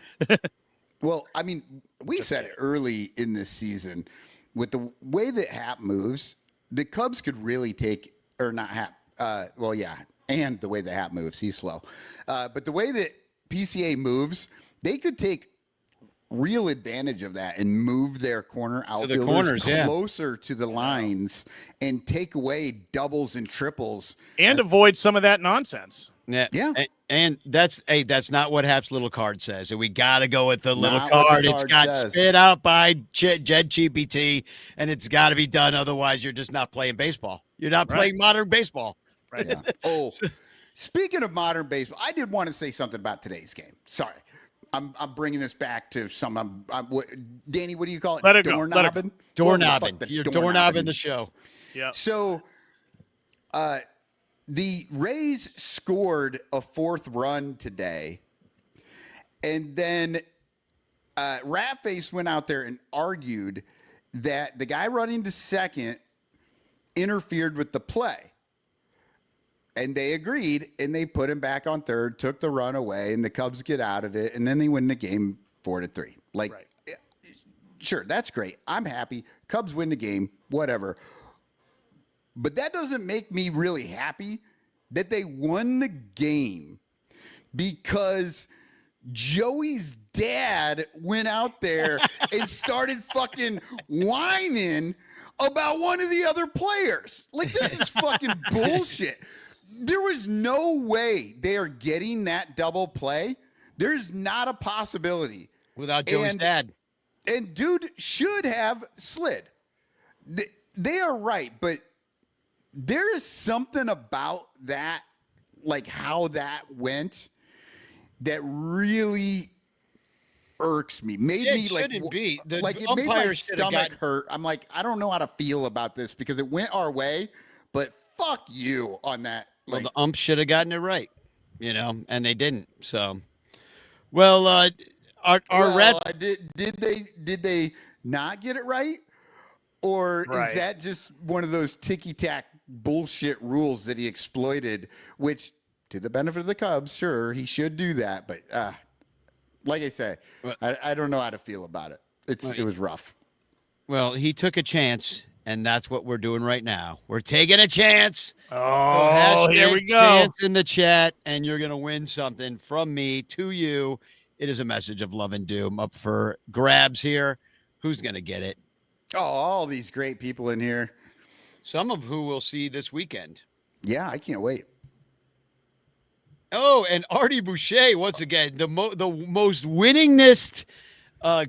Well, I mean, we said it early in this season with the way that Hap moves, the Cubs could really take, or not Hap, well, yeah, and the way that Hap moves, he's slow. But the way that PCA moves, they could take real advantage of that and move their corner outfielders corners, closer to the lines and take away doubles and triples. And avoid some of that nonsense. Yeah. Yeah. And that's not what Hap's little card says. And we got to go with the little Not what the card. It's card got says. spit out by Jed GPT, and it's got to be done. Otherwise, you're just not playing baseball. You're not playing modern baseball. Right. Yeah. Oh, speaking of modern baseball, I did want to say something about today's game. Sorry. I'm bringing this back to some. Danny, what do you call it? Let it go. Doorknobbing? Doorknobbing. Fuck the You're doorknobbing. doorknobbing the show. Yeah. So, the Rays scored a fourth run today, and then Ratface went out there and argued that the guy running to second interfered with the play. And they agreed, and they put him back on third, took the run away, and the Cubs get out of it, and then they win the game 4-3. Like, sure, that's great. I'm happy. Cubs win the game, whatever. But that doesn't make me really happy that they won the game because Joey's dad went out there and started fucking whining about one of the other players. Like, this is fucking bullshit. There was no way they are getting that double play. There's not a possibility. Without Joey's dad. And dude should have slid. They are right, but there is something about that, like how that went, that really irks me. Made Yeah, me it like, shouldn't be. The like it made my umpires should have stomach gotten- hurt. I'm like, I don't know how to feel about this because it went our way, but fuck you on that. Well, Like, the ump should have gotten it right, and they didn't. So, well, our did they not get it right, or Right. is that just one of those ticky-tack bullshit rules that he exploited? Which, to the benefit of the Cubs, sure he should do that, but like I say, I don't know how to feel about it. It was rough. Well, he took a chance, and that's what we're doing right now. We're taking a chance. Oh, here we Hashtag go. chance in the chat, and you're going to win something from me to you. It is a message of love and doom up for grabs here. Who's going to get it? Oh, all these great people in here. Some of who we'll see this weekend. Yeah, I can't wait. Oh, and Artie Boucher, once again, the most winningest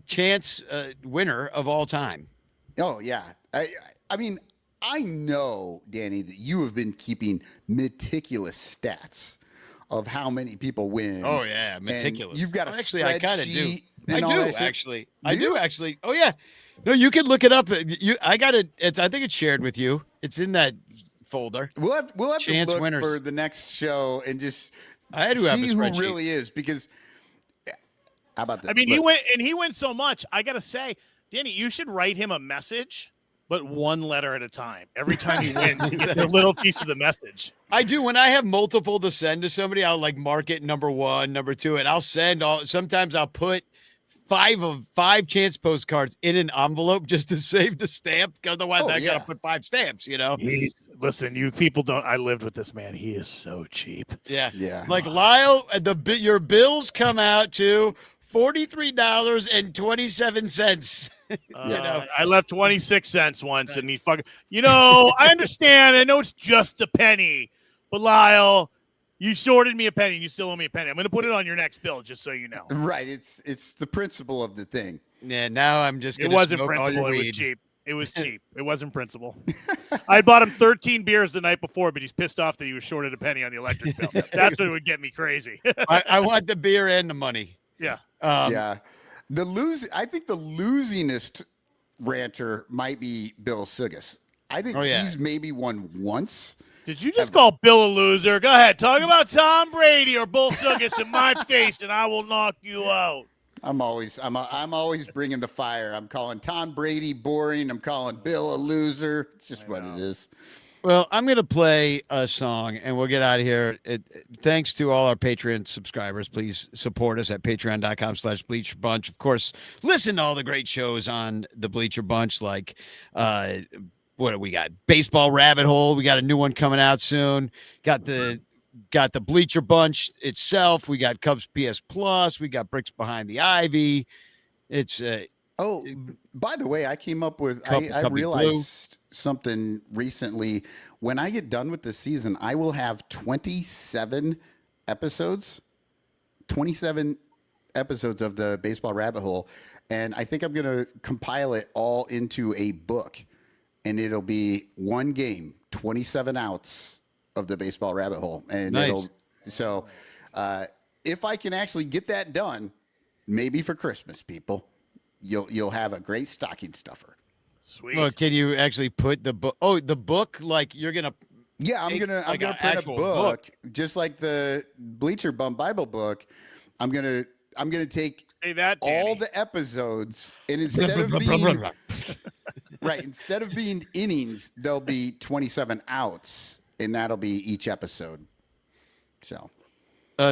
chance winner of all time. Oh, yeah. I mean, I know, Danny, that you have been keeping meticulous stats of how many people win. Oh, yeah, And meticulous. You've got a Actually, I kind of do. spreadsheet I and all do, that shit. actually. Do I you? do, actually. Oh, yeah. No, you can look it up. I got it. I think it's shared with you. It's in that folder. We'll have to Chance look winners. for the next show and just I do have a see who spreadsheet. really is, because how about that? I mean, he went so much. I gotta say, Danny, you should write him a message, but one letter at a time. Every time he wins, you get a little piece of the message. I do. When I have multiple to send to somebody, I'll like mark it number 1, number 2, and I'll send all. Sometimes I'll put 5 chance postcards in an envelope just to save the stamp. Otherwise, I gotta put 5 stamps. Listen, you people don't. I lived with this man. He is so cheap. Yeah. Yeah. Like Lyle, your bills come out to $43.27. I left 26 cents once, and he fucking. I understand. I know it's just a penny, but Lyle, you shorted me a penny. And you still owe me a penny. I'm going to put it on your next bill, just so you know. Right. It's the principle of the thing. Yeah. Now I'm just. It Gonna wasn't smoke all principal. your It was weed. cheap. It was cheap. It wasn't principal. I bought him 13 beers the night before, but he's pissed off that he was shorted a penny on the electric bill. That's what would get me crazy. I want the beer and the money. Yeah. Yeah. I think the losingest ranter might be Bill Sugas. I think he's maybe won once. Did you just call Bill a loser? Go ahead. Talk about Tom Brady or Bull Suggis in my face, and I will knock you out. I'm always bringing the fire. I'm calling Tom Brady boring. I'm calling Bill a loser. It's just what it is. Well, I'm going to play a song and we'll get out of here. Thanks to all our Patreon subscribers. Please support us at patreon.com/Bleacher Bunch. Of course, listen to all the great shows on the Bleacher Bunch, like what do we got? Baseball Rabbit Hole. We got a new one coming out soon. Got the Bleacher Bunch itself. We got Cubs PS Plus. We got Bricks Behind the Ivy. It's by the way, I came up with I realized something recently. When I get done with the season, I will have 27 episodes of the Baseball Rabbit Hole, and I think I'm going to compile it all into a book, and it'll be one game, 27 outs of the Baseball Rabbit Hole, and nice. If I can actually get that done, maybe for Christmas, people, you'll have a great stocking stuffer. Sweet. Well, can you actually put the book? Oh, the book, like you're gonna. Yeah, I'm gonna print a book, just like the Bleacher Bum Bible book. I'm gonna take all the episodes, and instead of being innings, there'll be 27 outs, and that'll be each episode. So.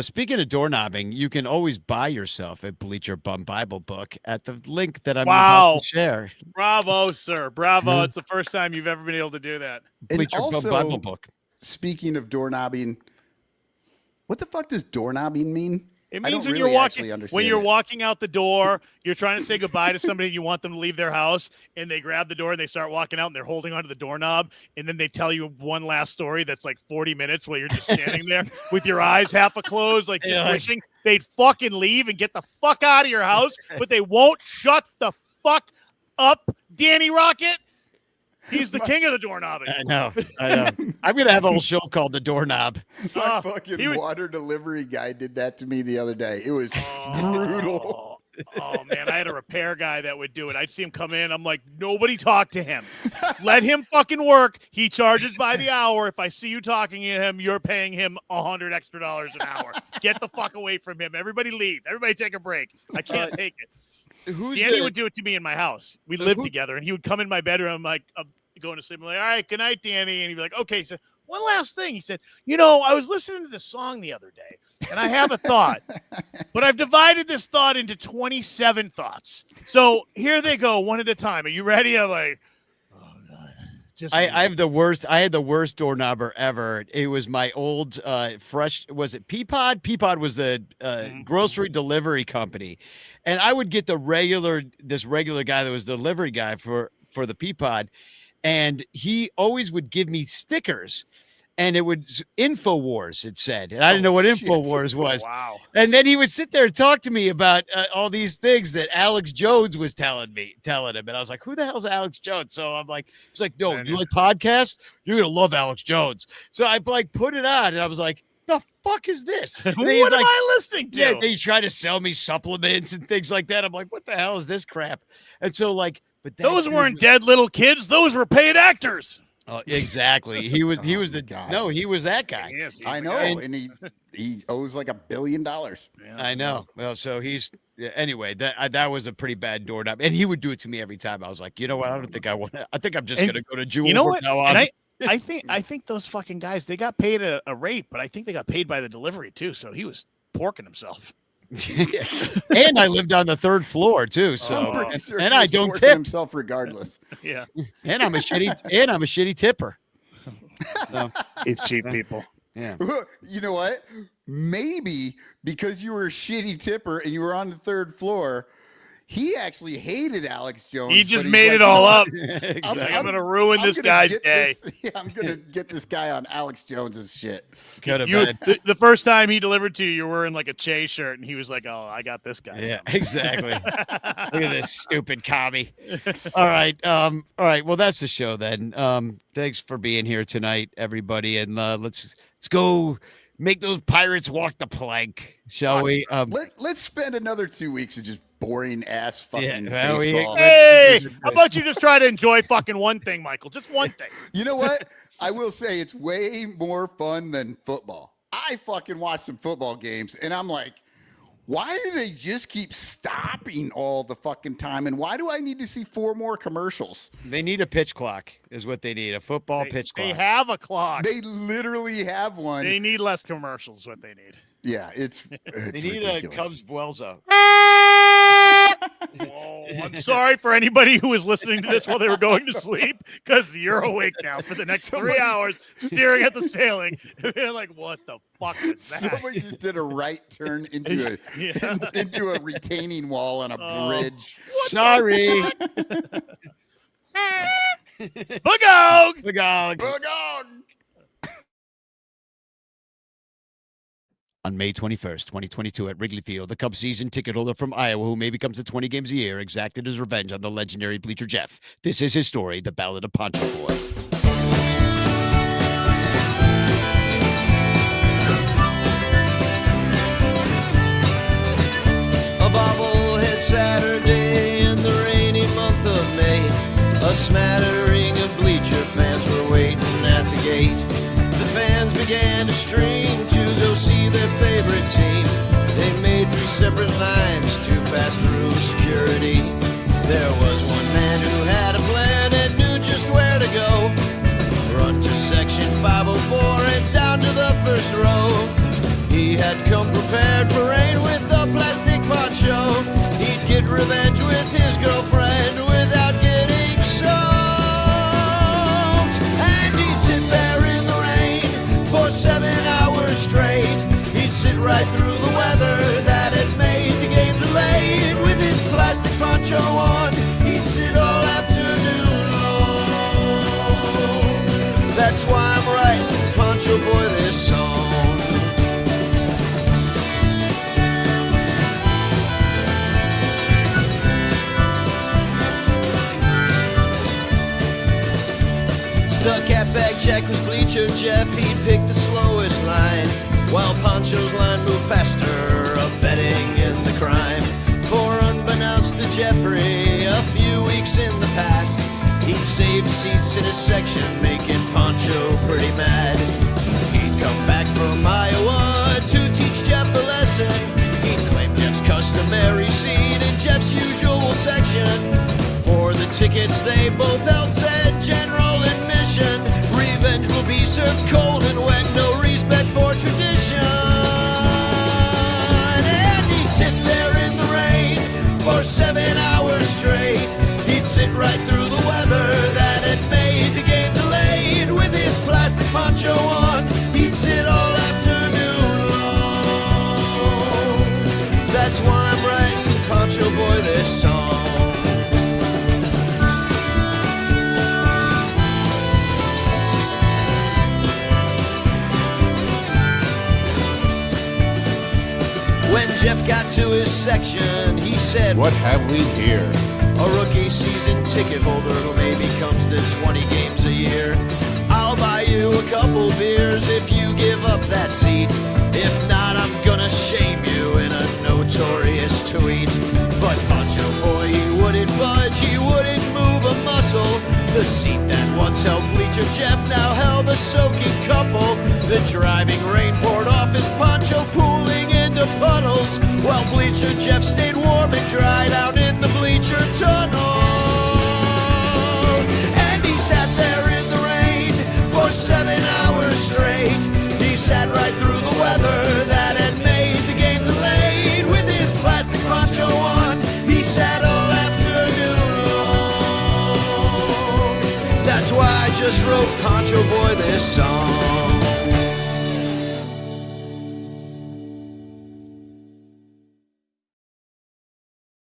Speaking of doorknobbing, you can always buy yourself a Bleacher Bum Bible book at the link that I'm about to share. Bravo, sir. Bravo. It's the first time you've ever been able to do that. Bleacher Bum Bible book. Speaking of doorknobbing, what the fuck does doorknobbing mean? It means when you're walking out the door, you're trying to say goodbye to somebody, you want them to leave their house, and they grab the door and they start walking out and they're holding onto the doorknob, and then they tell you one last story that's like 40 minutes while you're just standing there with your eyes half closed, like just wishing they'd fucking leave and get the fuck out of your house, but they won't shut the fuck up, Danny Rocket. He's the king of the doorknobbing. I know. I'm going to have a whole show called The Doorknob. My fucking water delivery guy did that to me the other day. It was brutal. Oh, man. I had a repair guy that would do it. I'd see him come in. I'm like, nobody talk to him. Let him fucking work. He charges by the hour. If I see you talking to him, you're paying him $100 extra an hour. Get the fuck away from him. Everybody leave. Everybody take a break. I can't take it. Danny would do it to me in my house. We lived together, and he would come in my bedroom. I'm like, I'm going to sleep. I'm like, all right, good night, Danny. And he'd be like, okay. He said, one last thing. He said, I was listening to this song the other day, and I have a thought, but I've divided this thought into 27 thoughts. So here they go, one at a time. Are you ready? I'm like, oh, God. I have the worst. I had the worst doorknobber ever. It was my old fresh. Was it Peapod? Peapod was the grocery delivery company, and I would get this regular guy that was the delivery guy for the Peapod, and he always would give me stickers. And it was InfoWars, it said. And I didn't know what InfoWars was. Wow. And then he would sit there and talk to me about all these things that Alex Jones was telling him. And I was like, who the hell's Alex Jones? So I'm like, he's like, no, you like podcasts? You're going to love Alex Jones. So I put it on and I was like, the fuck is this? What am I listening to? Yeah, he's trying to sell me supplements and things like that. I'm like, what the hell is this crap? And so but those weren't dead little kids. Those were paid actors. Oh, exactly. He was that guy. Yes, I know, and he owes like $1 billion. Yeah. I know. Well, so anyway, that was a pretty bad doorknob, and he would do it to me every time. I was like, you know what? I don't think I want to. I think I'm just gonna go to Jewel. You know what? Now on. And I think those fucking guys, they got paid a rate, but I think they got paid by the delivery too. So he was porking himself. And I lived on the third floor too, so sure and I don't tip himself regardless. Yeah, and I'm a shitty tipper. So, he's cheap people. Yeah. You know what? Maybe because you were a shitty tipper and you were on the third floor, he actually hated Alex Jones. He just made it all up. Exactly. I'm going to ruin this guy's day. I'm going to get this guy on Alex Jones's shit. The first time he delivered to you, you were wearing like a Che shirt, and he was like, oh, I got this guy. Yeah, exactly. Look at this stupid commie. All right. Well, that's the show then. Thanks for being here tonight, everybody. And let's go make those Pirates walk the plank, shall we? Let's spend another 2 weeks of just boring ass fucking baseball. Hey, how about you just try to enjoy fucking one thing, Michael? Just one thing. You know what? I will say it's way more fun than football. I fucking watch some football games, and I'm like, Why do they just keep stopping all the fucking time? And why do I need to see 4 more commercials? They need a pitch clock, is what they need. A football pitch clock. They have a clock. They literally have one. They need less commercials. What they need. Yeah, it's They need ridiculous. a Cubs Buelza. Oh, I'm sorry for anybody who was listening to this while they were going to sleep, because you're awake now for the next 3 hours, staring at the ceiling. You're like, what the fuck is that? Somebody just did a right turn into a into a retaining wall on a bridge. Sorry. Spugog! Spugog. Bugog! On May 21st, 2022 at Wrigley Field, the Cubs season ticket holder from Iowa who maybe comes to 20 games a year exacted his revenge on the legendary Bleacher Jeff. This is his story, The Ballad of Poncho Boy. A bobblehead Saturday in the rainy month of May. A smattering of Bleacher fans were waiting at the gate. The fans began to stream to go see their favorite team. They made 3 separate lines to pass through security. There was one man who had a plan and knew just where to go. Run to section 504 and down to the first row. He had come prepared for rain with a plastic poncho. He'd get revenge with his girlfriend without getting soaked. And he'd sit there in the rain for 7 hours straight. He'd sit right through the weather that had made the game delayed. With his plastic poncho on, he'd sit all afternoon long. That's why I'm writing Poncho Boy this song. The catbag check was Bleacher Jeff, he'd pick the slowest line, while Poncho's line moved faster, abetting in the crime. For unbeknownst to Jeffrey, a few weeks in the past, he'd saved seats in his section, making Poncho pretty mad. He'd come back from Iowa to teach Jeff a lesson. He'd claim Jeff's customary seat in Jeff's usual section. For the tickets they both held said general admission. Revenge will be served cold and wet, no respect for tradition. And he'd sit there in the rain for 7 hours straight. He'd sit right through the weather that had made the game delayed. With his plastic poncho on, he'd sit all afternoon long. That's why I'm writing Poncho Boy this song. When Jeff got to his section, he said, What have we here? A rookie season ticket holder who maybe comes to 20 games a year. I'll buy you a couple beers if you give up that seat. If not, I'm gonna shame you in a notorious tweet. But Poncho Boy, he wouldn't budge, he wouldn't move a muscle. The seat that once held Bleacher Jeff now held a soaking couple. The driving rain poured off his poncho, pooling into puddles, while Bleacher Jeff stayed warm and dried out in the bleacher tunnel. And he sat there in the rain for 7 hours straight. He sat right through the weather that had made the game delayed. With his plastic poncho on, he sat all afternoon long. That's why I just wrote Poncho Boy this song.